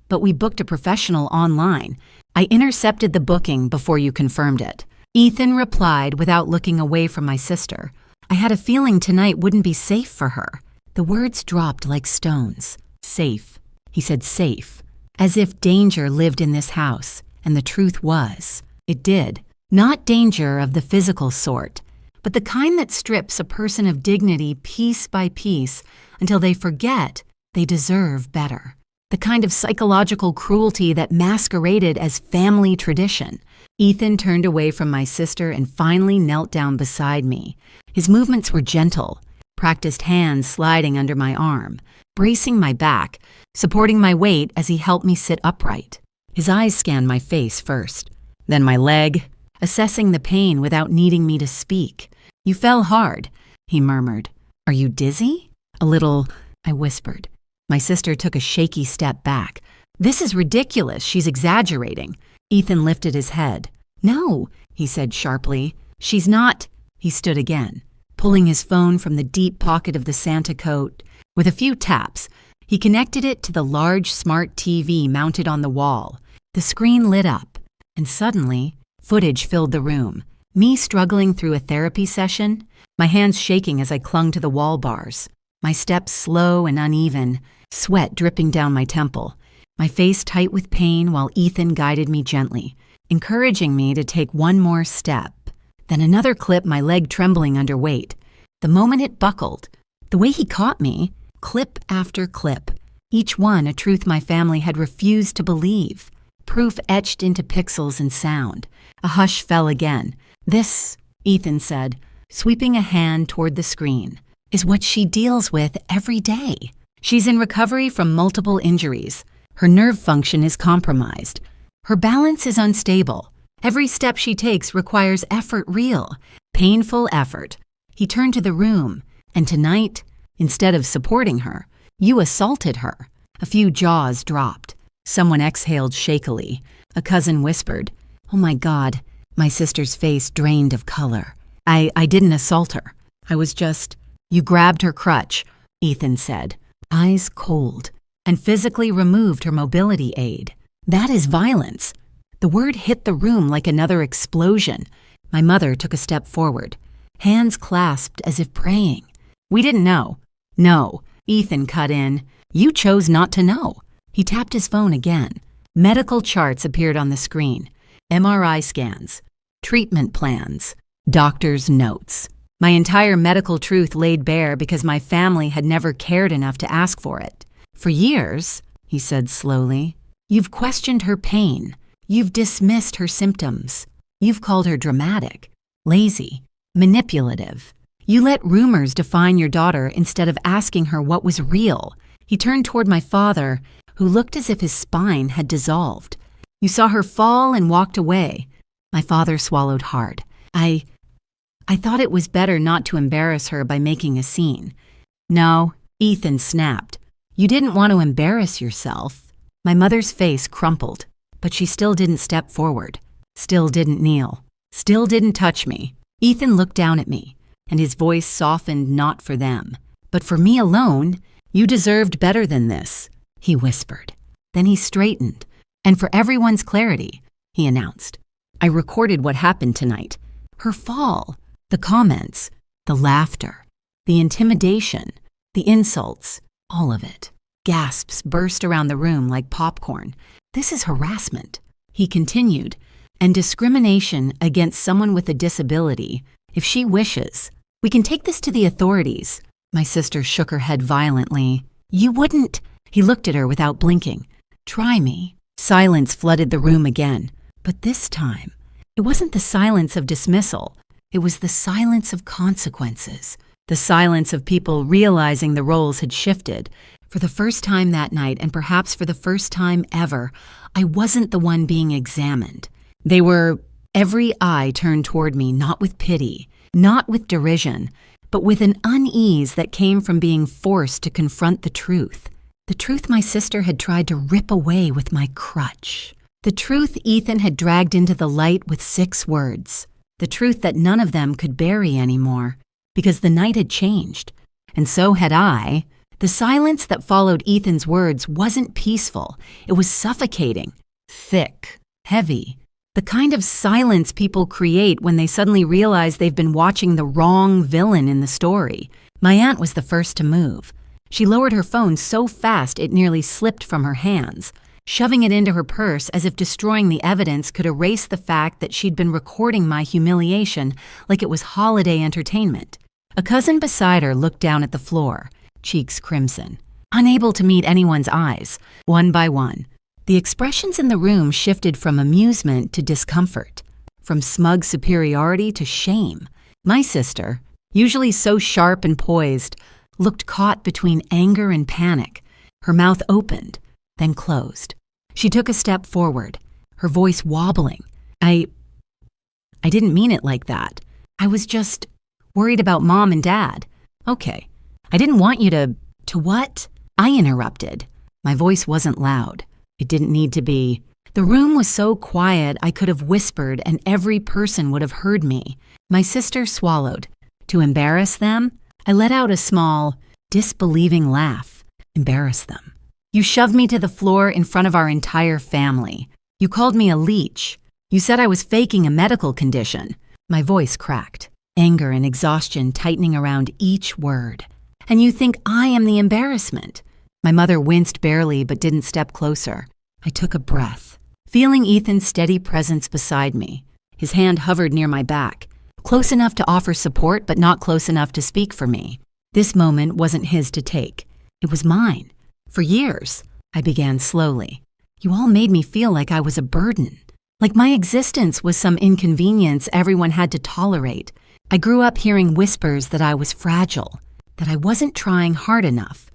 But we booked a professional online. I intercepted the booking before you confirmed it." Ethan replied without looking away from my sister. I had a feeling tonight wouldn't be safe for her. The words dropped like stones. "Safe." He said safe, as if danger lived in this house, and the truth was, it did. Not danger of the physical sort, but the kind that strips a person of dignity piece by piece until they forget they deserve better. The kind of psychological cruelty that masqueraded as family tradition. Ethan turned away from my sister and finally knelt down beside me. His movements were gentle, practiced hands sliding under my arm, bracing my back, supporting my weight as he helped me sit upright. His eyes scanned my face first, then my leg, assessing the pain without needing me to speak. "You fell hard," he murmured. "Are you dizzy?" "A little," I whispered. My sister took a shaky step back. "This is ridiculous. She's exaggerating." Ethan lifted his head. "No," he said sharply. "She's not." He stood again, pulling his phone from the deep pocket of the Santa coat. With a few taps, he connected it to the large smart TV mounted on the wall. The screen lit up, and suddenly, footage filled the room. Me struggling through a therapy session, my hands shaking as I clung to the wall bars, my steps slow and uneven, sweat dripping down my temple, my face tight with pain while Ethan guided me gently, encouraging me to take one more step. Then another clip, my leg trembling under weight. The moment it buckled, the way he caught me, clip after clip, each one a truth my family had refused to believe, proof etched into pixels and sound. A hush fell again. "This," Ethan said, sweeping a hand toward the screen, "is what she deals with every day. She's in recovery from multiple injuries. Her nerve function is compromised. Her balance is unstable. Every step she takes requires effort, real, painful effort." He turned to the room, and tonight, instead of supporting her, you assaulted her. A few jaws dropped. Someone exhaled shakily. A cousin whispered, "Oh my God." My sister's face drained of color. I didn't assault her. I was just, "You grabbed her crutch," Ethan said, eyes cold, and physically removed her mobility aid. "That is violence." The word hit the room like another explosion. My mother took a step forward, hands clasped as if praying. "We didn't know." "No," Ethan cut in. "You chose not to know." He tapped his phone again. Medical charts appeared on the screen. MRI scans, treatment plans, doctor's notes. My entire medical truth laid bare because my family had never cared enough to ask for it. For years, he said slowly, you've questioned her pain. You've dismissed her symptoms. You've called her dramatic, lazy, manipulative. You let rumors define your daughter instead of asking her what was real. He turned toward my father, who looked as if his spine had dissolved. You saw her fall and walked away. My father swallowed hard. I thought it was better not to embarrass her by making a scene. No, Ethan snapped. You didn't want to embarrass yourself. My mother's face crumpled, but she still didn't step forward, still didn't kneel, still didn't touch me. Ethan looked down at me, and his voice softened not for them, but for me alone. You deserved better than this, he whispered. Then he straightened, and for everyone's clarity, he announced, I recorded what happened tonight. Her fall, the comments, the laughter, the intimidation, the insults, all of it. Gasps burst around the room like popcorn. This is harassment, he continued, and discrimination against someone with a disability, if she wishes. We can take this to the authorities. My sister shook her head violently. You wouldn't. He looked at her without blinking. Try me. Silence flooded the room again. But this time, it wasn't the silence of dismissal. It was the silence of consequences. The silence of people realizing the roles had shifted. For the first time that night, and perhaps for the first time ever, I wasn't the one being examined. Every eye turned toward me, not with pity, not with derision, but with an unease that came from being forced to confront the truth my sister had tried to rip away with my crutch, the truth Ethan had dragged into the light with 6 words, the truth that none of them could bury anymore, because the night had changed, and so had I. The silence that followed Ethan's words wasn't peaceful. It was suffocating, thick, heavy, the kind of silence people create when they suddenly realize they've been watching the wrong villain in the story. My aunt was the first to move. She lowered her phone so fast it nearly slipped from her hands, shoving it into her purse as if destroying the evidence could erase the fact that she'd been recording my humiliation like it was holiday entertainment. A cousin beside her looked down at the floor, cheeks crimson, unable to meet anyone's eyes. One by one, the expressions in the room shifted from amusement to discomfort, from smug superiority to shame. My sister, usually so sharp and poised, looked caught between anger and panic. Her mouth opened, then closed. She took a step forward, her voice wobbling. I didn't mean it like that. I was just worried about Mom and Dad. Okay. I didn't want you to what? I interrupted. My voice wasn't loud. It didn't need to be. The room was so quiet I could have whispered and every person would have heard me. My sister swallowed. To embarrass them, I let out a small, disbelieving laugh. Embarrass them. You shoved me to the floor in front of our entire family. You called me a leech. You said I was faking a medical condition. My voice cracked, anger and exhaustion tightening around each word. And you think I am the embarrassment. My mother winced barely but didn't step closer. I took a breath, feeling Ethan's steady presence beside me. His hand hovered near my back, close enough to offer support but not close enough to speak for me. This moment wasn't his to take. It was mine. For years, I began slowly. You all made me feel like I was a burden, like my existence was some inconvenience everyone had to tolerate. I grew up hearing whispers that I was fragile, that I wasn't trying hard enough,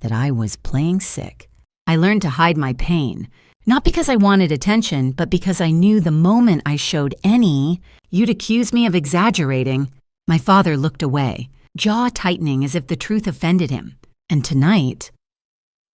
that I was playing sick. I learned to hide my pain, not because I wanted attention, but because I knew the moment I showed any, you'd accuse me of exaggerating. My father looked away, jaw tightening as if the truth offended him. And tonight,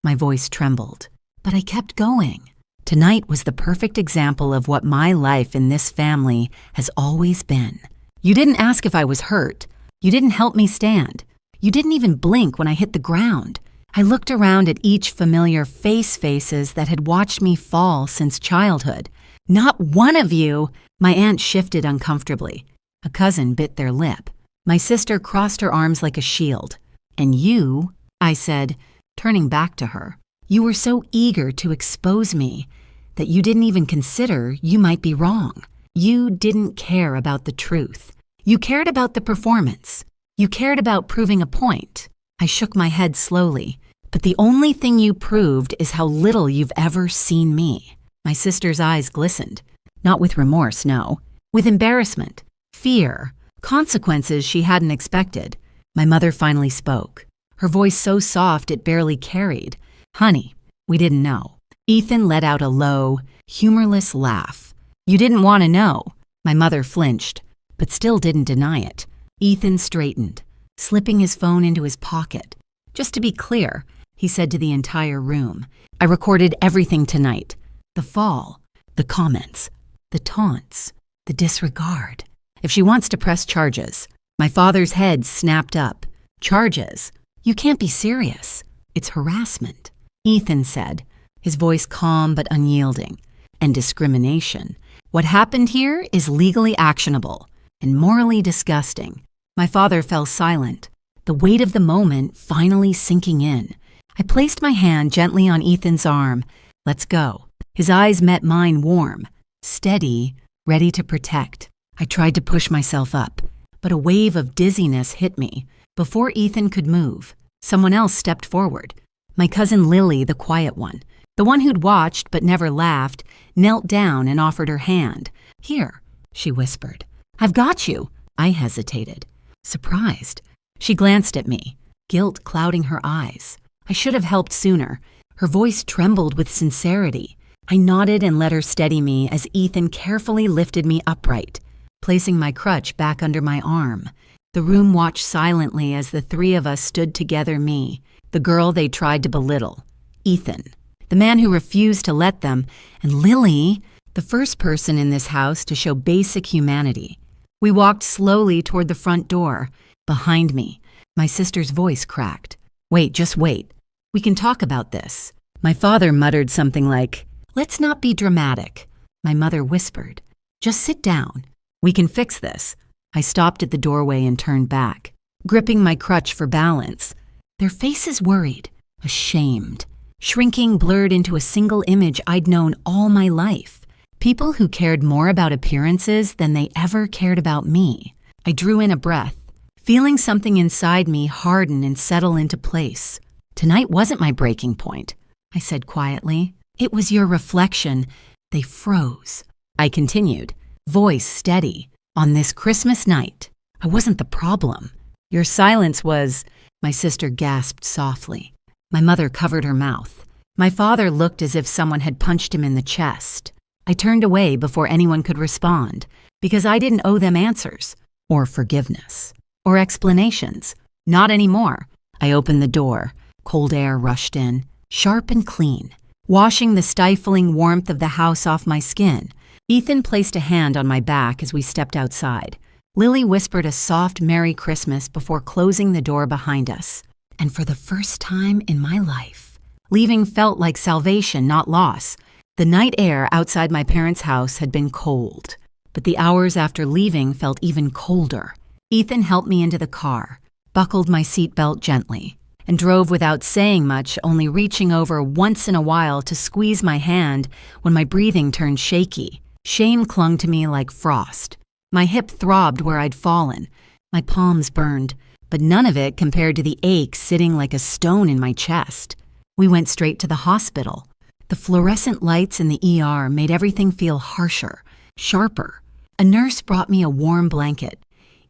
my voice trembled, but I kept going. Tonight was the perfect example of what my life in this family has always been. You didn't ask if I was hurt. You didn't help me stand. You didn't even blink when I hit the ground. I looked around at each familiar faces that had watched me fall since childhood. Not one of you. My aunt shifted uncomfortably. A cousin bit their lip. My sister crossed her arms like a shield. And you, I said, turning back to her, you were so eager to expose me. that you didn't even consider you might be wrong. You didn't care about the truth. You cared about the performance. You cared about proving a point. I shook my head slowly. But the only thing you proved is how little you've ever seen me. My sister's eyes glistened. Not with remorse, no. With embarrassment, fear, consequences she hadn't expected. My mother finally spoke. Her voice so soft it barely carried. Honey, we didn't know. Ethan let out a low, humorless laugh. You didn't want to know. My mother flinched, but still didn't deny it. Ethan straightened, slipping his phone into his pocket. Just to be clear, he said to the entire room, I recorded everything tonight. The fall, the comments, the taunts, the disregard. If she wants to press charges. My father's head snapped up. Charges? You can't be serious. It's harassment. Ethan said, his voice calm but unyielding. And discrimination. What happened here is legally actionable and morally disgusting. My father fell silent, the weight of the moment finally sinking in. I placed my hand gently on Ethan's arm. Let's go. His eyes met mine warm, steady, ready to protect. I tried to push myself up, but a wave of dizziness hit me. Before Ethan could move, someone else stepped forward. My cousin Lily, the quiet one, the one who'd watched but never laughed, knelt down and offered her hand. Here, she whispered. I've got you. I hesitated, surprised. She glanced at me, guilt clouding her eyes. I should have helped sooner. Her voice trembled with sincerity. I nodded and let her steady me as Ethan carefully lifted me upright, placing my crutch back under my arm. The room watched silently as the three of us stood together, me, the girl they tried to belittle, Ethan, the man who refused to let them, and Lily, the first person in this house to show basic humanity. We walked slowly toward the front door. Behind me, my sister's voice cracked. Wait, just wait. We can talk about this. My father muttered something like, let's not be dramatic. My mother whispered, just sit down. We can fix this. I stopped at the doorway and turned back, gripping my crutch for balance. Their faces worried, ashamed, shrinking blurred into a single image I'd known all my life. People who cared more about appearances than they ever cared about me. I drew in a breath, feeling something inside me harden and settle into place. Tonight wasn't my breaking point, I said quietly. It was your reflection. They froze. I continued, voice steady. On this Christmas night, I wasn't the problem. Your silence was, my sister gasped softly. My mother covered her mouth. My father looked as if someone had punched him in the chest. I turned away before anyone could respond, because I didn't owe them answers, or forgiveness, or explanations. Not anymore. I opened the door. Cold air rushed in, sharp and clean, washing the stifling warmth of the house off my skin. Ethan placed a hand on my back as we stepped outside. Lily whispered a soft Merry Christmas before closing the door behind us. And for the first time in my life, leaving felt like salvation, not loss. The night air outside my parents' house had been cold, but the hours after leaving felt even colder. Ethan helped me into the car, buckled my seatbelt gently, and drove without saying much, only reaching over once in a while to squeeze my hand when my breathing turned shaky. Shame clung to me like frost. My hip throbbed where I'd fallen. My palms burned, but none of it compared to the ache sitting like a stone in my chest. We went straight to the hospital. The fluorescent lights in the ER made everything feel harsher, sharper. A nurse brought me a warm blanket.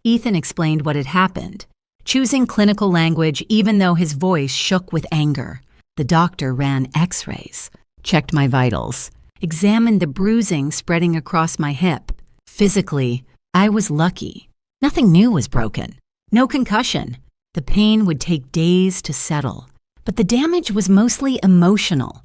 Ethan explained what had happened, choosing clinical language even though his voice shook with anger. The doctor ran x-rays, checked my vitals, examined the bruising spreading across my hip. Physically, I was lucky. Nothing new was broken. No concussion. The pain would take days to settle. But the damage was mostly emotional,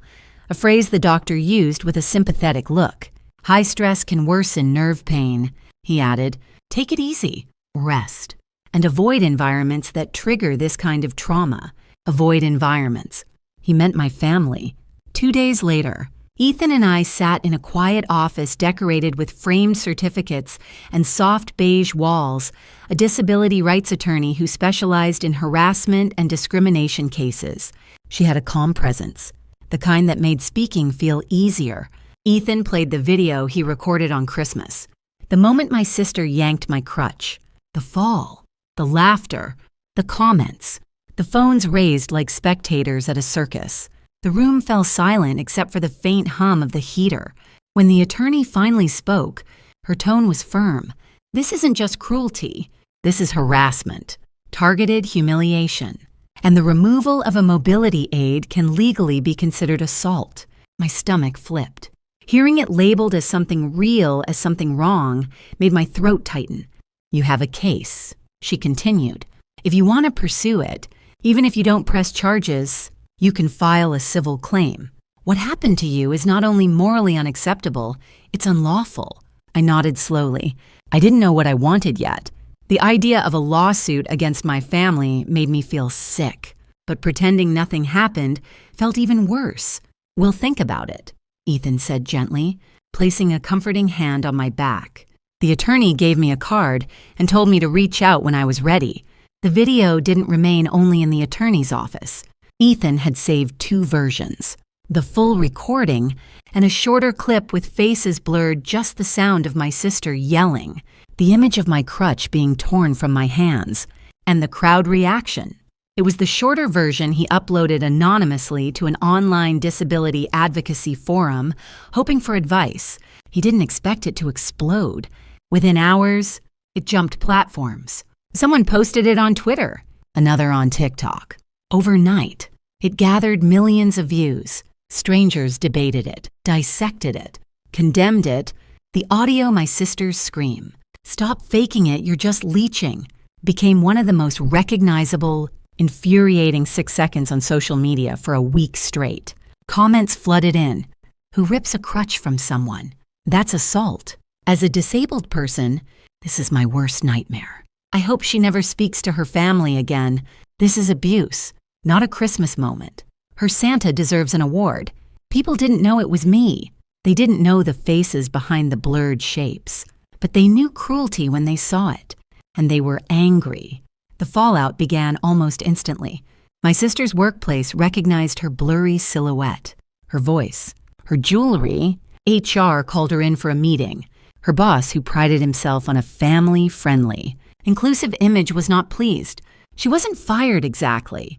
a phrase the doctor used with a sympathetic look. High stress can worsen nerve pain, he added. Take it easy, rest, and avoid environments that trigger this kind of trauma. Avoid environments. He meant my family. 2 days later, Ethan and I sat in a quiet office decorated with framed certificates and soft beige walls, a disability rights attorney who specialized in harassment and discrimination cases. She had a calm presence, the kind that made speaking feel easier. Ethan played the video he recorded on Christmas. The moment my sister yanked my crutch, the fall, the laughter, the comments, the phones raised like spectators at a circus. The room fell silent except for the faint hum of the heater. When the attorney finally spoke, her tone was firm. This isn't just cruelty. This is harassment, targeted humiliation. And the removal of a mobility aid can legally be considered assault. My stomach flipped. Hearing it labeled as something real, as something wrong, made my throat tighten. You have a case, she continued. If you want to pursue it, even if you don't press charges, you can file a civil claim. What happened to you is not only morally unacceptable, it's unlawful. I nodded slowly. I didn't know what I wanted yet. The idea of a lawsuit against my family made me feel sick, but pretending nothing happened felt even worse. We'll think about it, Ethan said gently, placing a comforting hand on my back. The attorney gave me a card and told me to reach out when I was ready. The video didn't remain only in the attorney's office. Ethan had saved 2 versions, the full recording and a shorter clip with faces blurred, just the sound of my sister yelling, the image of my crutch being torn from my hands, and the crowd reaction. It was the shorter version he uploaded anonymously to an online disability advocacy forum, hoping for advice. He didn't expect it to explode. Within hours, it jumped platforms. Someone posted it on Twitter, another on TikTok. Overnight, it gathered millions of views. Strangers debated it, dissected it, condemned it. The audio my sister's scream, "Stop faking it, you're just leeching," became one of the most recognizable, infuriating 6 seconds on social media for a week straight. Comments flooded in. Who rips a crutch from someone? That's assault. As a disabled person, this is my worst nightmare. I hope she never speaks to her family again. This is abuse, not a Christmas moment. Her Santa deserves an award. People didn't know it was me. They didn't know the faces behind the blurred shapes. But they knew cruelty when they saw it. And they were angry. The fallout began almost instantly. My sister's workplace recognized her blurry silhouette, her voice, her jewelry. HR called her in for a meeting. Her boss, who prided himself on a family-friendly, inclusive image, was not pleased. She wasn't fired exactly,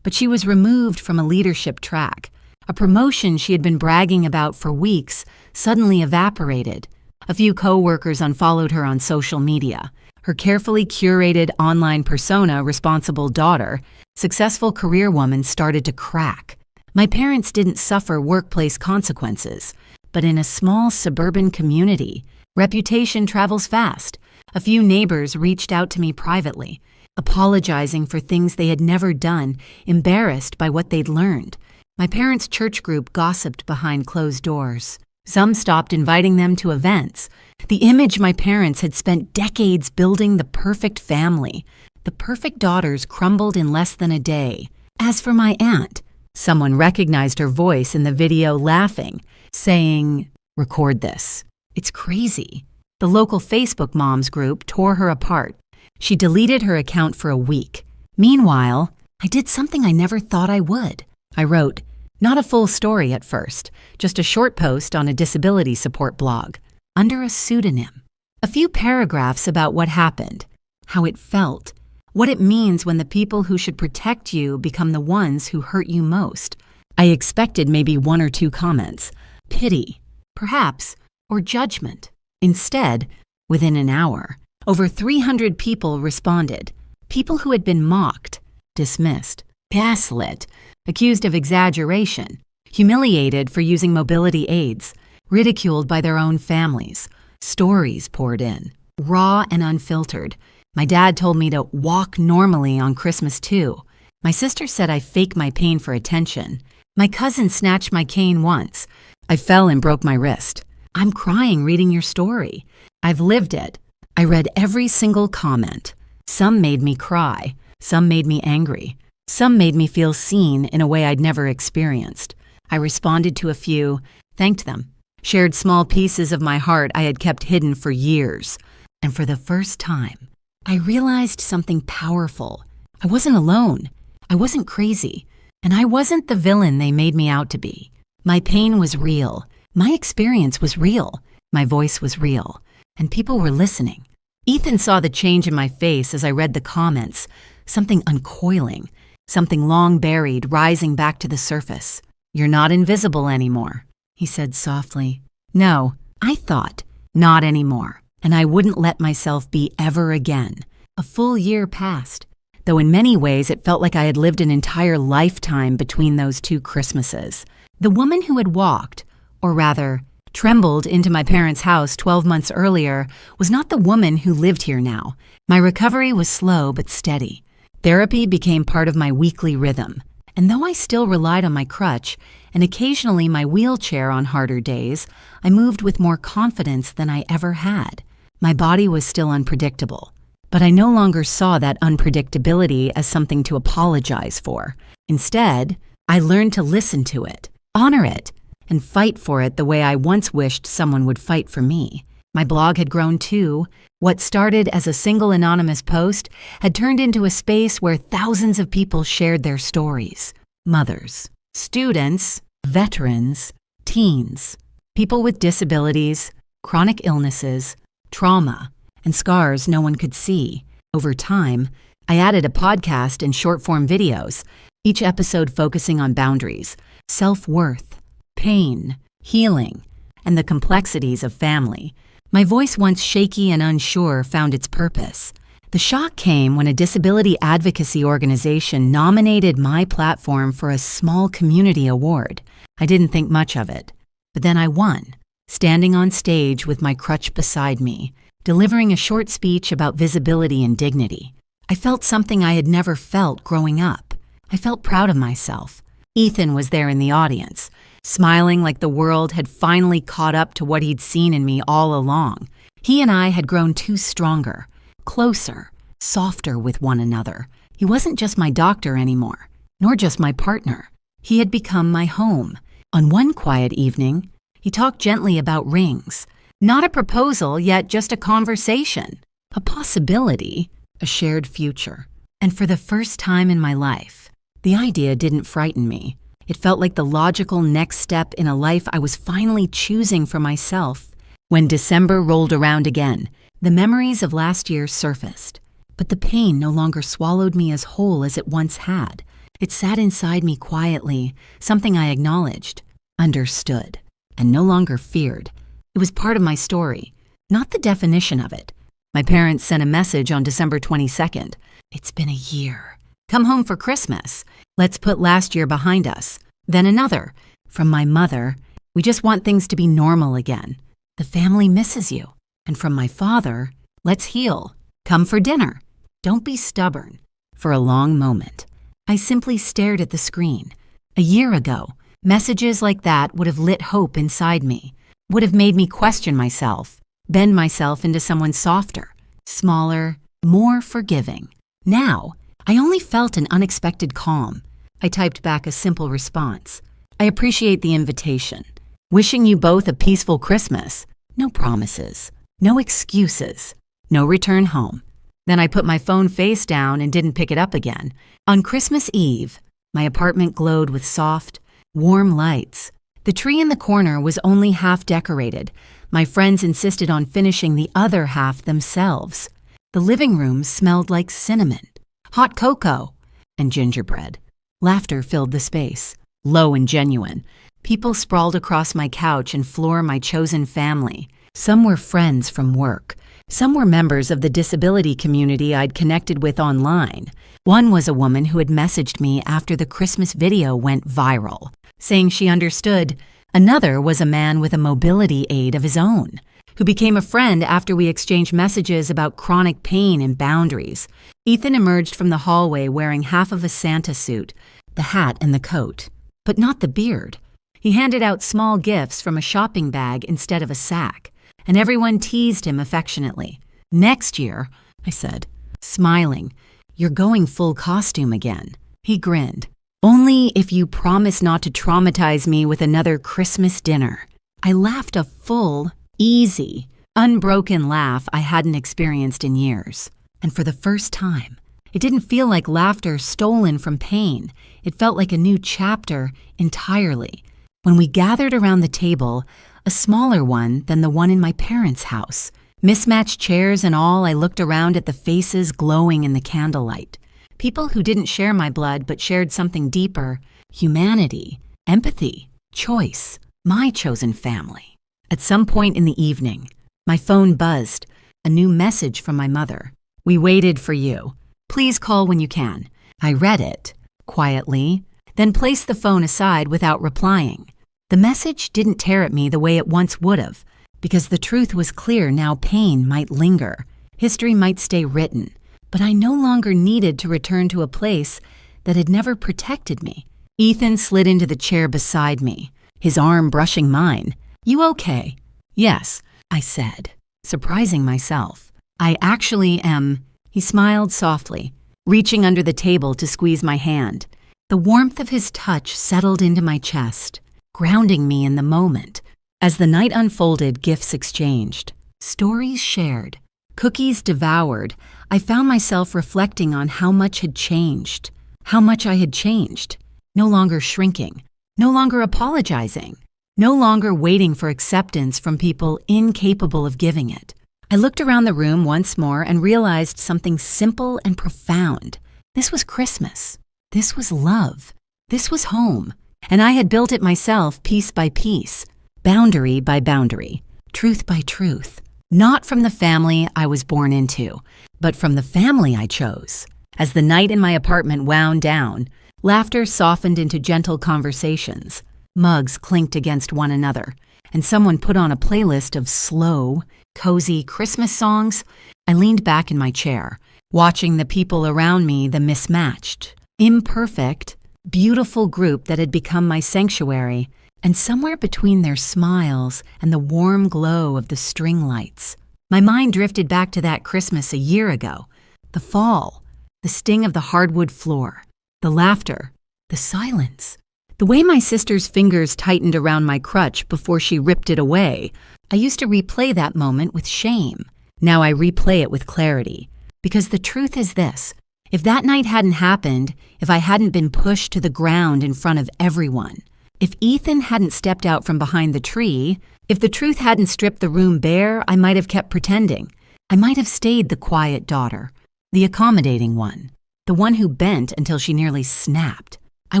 but she was removed from a leadership track. A promotion she had been bragging about for weeks suddenly evaporated. A few co-workers unfollowed her on social media. Her carefully curated online persona, responsible daughter, successful career woman, started to crack. My parents didn't suffer workplace consequences, but in a small suburban community, reputation travels fast. A few neighbors reached out to me privately, apologizing for things they had never done, embarrassed by what they'd learned. My parents' church group gossiped behind closed doors. Some stopped inviting them to events. The image my parents had spent decades building, the perfect family, the perfect daughters, crumbled in less than a day. As for my aunt, someone recognized her voice in the video laughing, saying, "Record this. It's crazy." The local Facebook moms group tore her apart. She deleted her account for a week. Meanwhile, I did something I never thought I would. I wrote, not a full story at first, just a short post on a disability support blog, under a pseudonym. A few paragraphs about what happened, how it felt, what it means when the people who should protect you become the ones who hurt you most. I expected maybe 1 or 2 comments, pity, perhaps, or judgment. Instead, within an hour, over 300 people responded. People who had been mocked, dismissed, gaslit, accused of exaggeration, humiliated for using mobility aids, ridiculed by their own families. Stories poured in, raw and unfiltered. My dad told me to walk normally on Christmas too. My sister said I fake my pain for attention. My cousin snatched my cane once. I fell and broke my wrist. I'm crying reading your story. I've lived it. I read every single comment. Some made me cry. Some made me angry. Some made me feel seen in a way I'd never experienced. I responded to a few, thanked them, shared small pieces of my heart I had kept hidden for years. And for the first time, I realized something powerful. I wasn't alone. I wasn't crazy. And I wasn't the villain they made me out to be. My pain was real. My experience was real, my voice was real, and people were listening. Ethan saw the change in my face as I read the comments, something uncoiling, something long buried rising back to the surface. "You're not invisible anymore," he said softly. No, I thought, not anymore, and I wouldn't let myself be ever again. A full year passed, though in many ways it felt like I had lived an entire lifetime between those two Christmases. The woman who had walked, or rather, trembled into my parents' house 12 months earlier was not the woman who lived here now. My recovery was slow but steady. Therapy became part of my weekly rhythm, and though I still relied on my crutch and occasionally my wheelchair on harder days, I moved with more confidence than I ever had. My body was still unpredictable, but I no longer saw that unpredictability as something to apologize for. Instead, I learned to listen to it, honor it, and fight for it the way I once wished someone would fight for me. My blog had grown too. What started as a single anonymous post had turned into a space where thousands of people shared their stories. Mothers, students, veterans, teens, people with disabilities, chronic illnesses, trauma, and scars no one could see. Over time, I added a podcast and short-form videos, each episode focusing on boundaries, self-worth, pain, healing, and the complexities of family. My voice, once shaky and unsure, found its purpose. The shock came when a disability advocacy organization nominated my platform for a small community award. I didn't think much of it, but then I won, standing on stage with my crutch beside me, delivering a short speech about visibility and dignity. I felt something I had never felt growing up. I felt proud of myself. Ethan was there in the audience, smiling like the world had finally caught up to what he'd seen in me all along. He and I had grown stronger, closer, softer with one another. He wasn't just my doctor anymore, nor just my partner. He had become my home. On one quiet evening, he talked gently about rings. Not a proposal, yet just a conversation. A possibility, a shared future. And for the first time in my life, the idea didn't frighten me. It felt like the logical next step in a life I was finally choosing for myself. When December rolled around again, the memories of last year surfaced. But the pain no longer swallowed me as whole as it once had. It sat inside me quietly, something I acknowledged, understood, and no longer feared. It was part of my story, not the definition of it. My parents sent a message on December 22nd. "It's been a year. Come home for Christmas. Let's put last year behind us." Then another, from my mother, "We just want things to be normal again. The family misses you." And from my father, "Let's heal. Come for dinner. Don't be stubborn." For a long moment, I simply stared at the screen. A year ago, messages like that would have lit hope inside me, would have made me question myself, bend myself into someone softer, smaller, more forgiving. Now, I only felt an unexpected calm. I typed back a simple response. "I appreciate the invitation. Wishing you both a peaceful Christmas. No promises, no excuses, no return home." Then I put my phone face down and didn't pick it up again. On Christmas Eve, my apartment glowed with soft, warm lights. The tree in the corner was only half decorated. My friends insisted on finishing the other half themselves. The living room smelled like cinnamon, hot cocoa, and gingerbread. Laughter filled the space, low and genuine. People sprawled across my couch and floor my chosen family. Some were friends from work. Some were members of the disability community I'd connected with online. One was a woman who had messaged me after the Christmas video went viral, saying she understood. Another was a man with a mobility aid of his own, who became a friend after we exchanged messages about chronic pain and boundaries. Ethan emerged from the hallway wearing half of a Santa suit, the hat and the coat, but not the beard. He handed out small gifts from a shopping bag instead of a sack, and everyone teased him affectionately. "Next year," I said, smiling, "you're going full costume again." He grinned. "Only if you promise not to traumatize me with another Christmas dinner." I laughed a full, easy, unbroken laugh I hadn't experienced in years. And for the first time, it didn't feel like laughter stolen from pain. It felt like a new chapter entirely. When we gathered around the table, a smaller one than the one in my parents' house. Mismatched chairs and all, I looked around at the faces glowing in the candlelight. People who didn't share my blood but shared something deeper: humanity, empathy, choice, my chosen family. At some point in the evening, my phone buzzed, a new message from my mother. "We waited for you. Please call when you can." I read it, quietly, then placed the phone aside without replying. The message didn't tear at me the way it once would have, because the truth was clear. Now pain might linger, history might stay written, but I no longer needed to return to a place that had never protected me. Ethan slid into the chair beside me, his arm brushing mine. "You okay?" "Yes," I said, surprising myself. "I actually am." He smiled softly, reaching under the table to squeeze my hand. The warmth of his touch settled into my chest, grounding me in the moment. As the night unfolded, gifts exchanged, stories shared, cookies devoured, I found myself reflecting on how much had changed, how much I had changed. No longer shrinking, no longer apologizing, no longer waiting for acceptance from people incapable of giving it. I looked around the room once more and realized something simple and profound. This was Christmas. This was love. This was home. And I had built it myself, piece by piece, boundary by boundary, truth by truth. Not from the family I was born into, but from the family I chose. As the night in my apartment wound down, laughter softened into gentle conversations. Mugs clinked against one another, and someone put on a playlist of slow, cozy Christmas songs. I leaned back in my chair, watching the people around me, the mismatched, imperfect, beautiful group that had become my sanctuary, and somewhere between their smiles and the warm glow of the string lights, my mind drifted back to that Christmas a year ago. The fall, the sting of the hardwood floor, the laughter, the silence. The way my sister's fingers tightened around my crutch before she ripped it away. I used to replay that moment with shame. Now I replay it with clarity. Because the truth is this: if that night hadn't happened, if I hadn't been pushed to the ground in front of everyone, if Ethan hadn't stepped out from behind the tree, if the truth hadn't stripped the room bare, I might have kept pretending. I might have stayed the quiet daughter, the accommodating one, the one who bent until she nearly snapped. I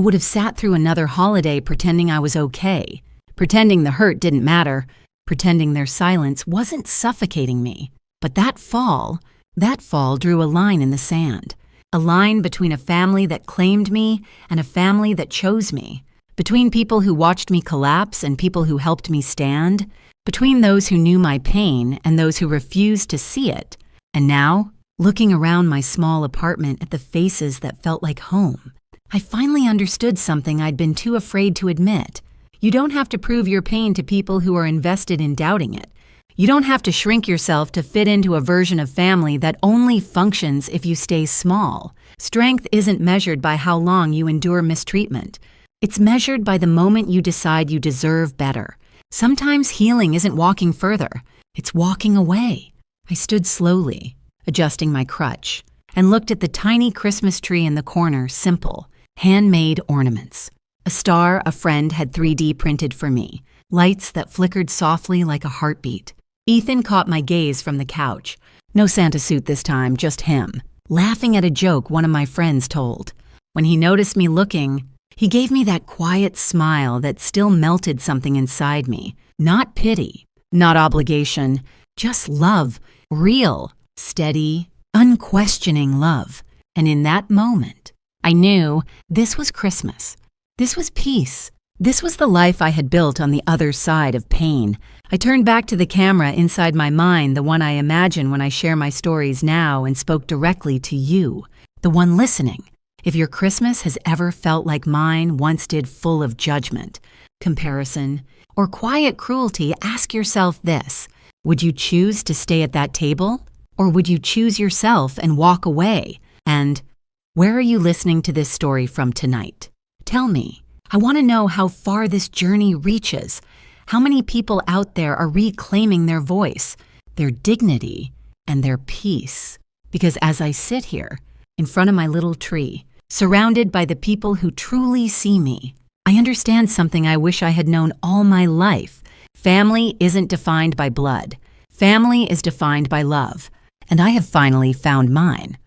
would have sat through another holiday pretending I was okay, pretending the hurt didn't matter, pretending their silence wasn't suffocating me. But that fall drew a line in the sand, a line between a family that claimed me and a family that chose me, between people who watched me collapse and people who helped me stand, between those who knew my pain and those who refused to see it. And now, looking around my small apartment at the faces that felt like home, I finally understood something I'd been too afraid to admit. You don't have to prove your pain to people who are invested in doubting it. You don't have to shrink yourself to fit into a version of family that only functions if you stay small. Strength isn't measured by how long you endure mistreatment. It's measured by the moment you decide you deserve better. Sometimes healing isn't walking further, it's walking away. I stood slowly, adjusting my crutch, and looked at the tiny Christmas tree in the corner, simple, handmade ornaments. A star a friend had 3D printed for me, lights that flickered softly like a heartbeat. Ethan caught my gaze from the couch. No Santa suit this time, just him, laughing at a joke one of my friends told. When he noticed me looking, he gave me that quiet smile that still melted something inside me. Not pity, not obligation, just love, real, steady, unquestioning love. And in that moment, I knew this was Christmas. This was peace. This was the life I had built on the other side of pain. I turned back to the camera inside my mind, the one I imagine when I share my stories now, and spoke directly to you, the one listening. If your Christmas has ever felt like mine once did, full of judgment, comparison, or quiet cruelty, ask yourself this: would you choose to stay at that table? Or would you choose yourself and walk away? And where are you listening to this story from tonight? Tell me. I want to know how far this journey reaches. How many people out there are reclaiming their voice, their dignity, and their peace? Because as I sit here, in front of my little tree, surrounded by the people who truly see me, I understand something I wish I had known all my life. Family isn't defined by blood. Family is defined by love, and I have finally found mine.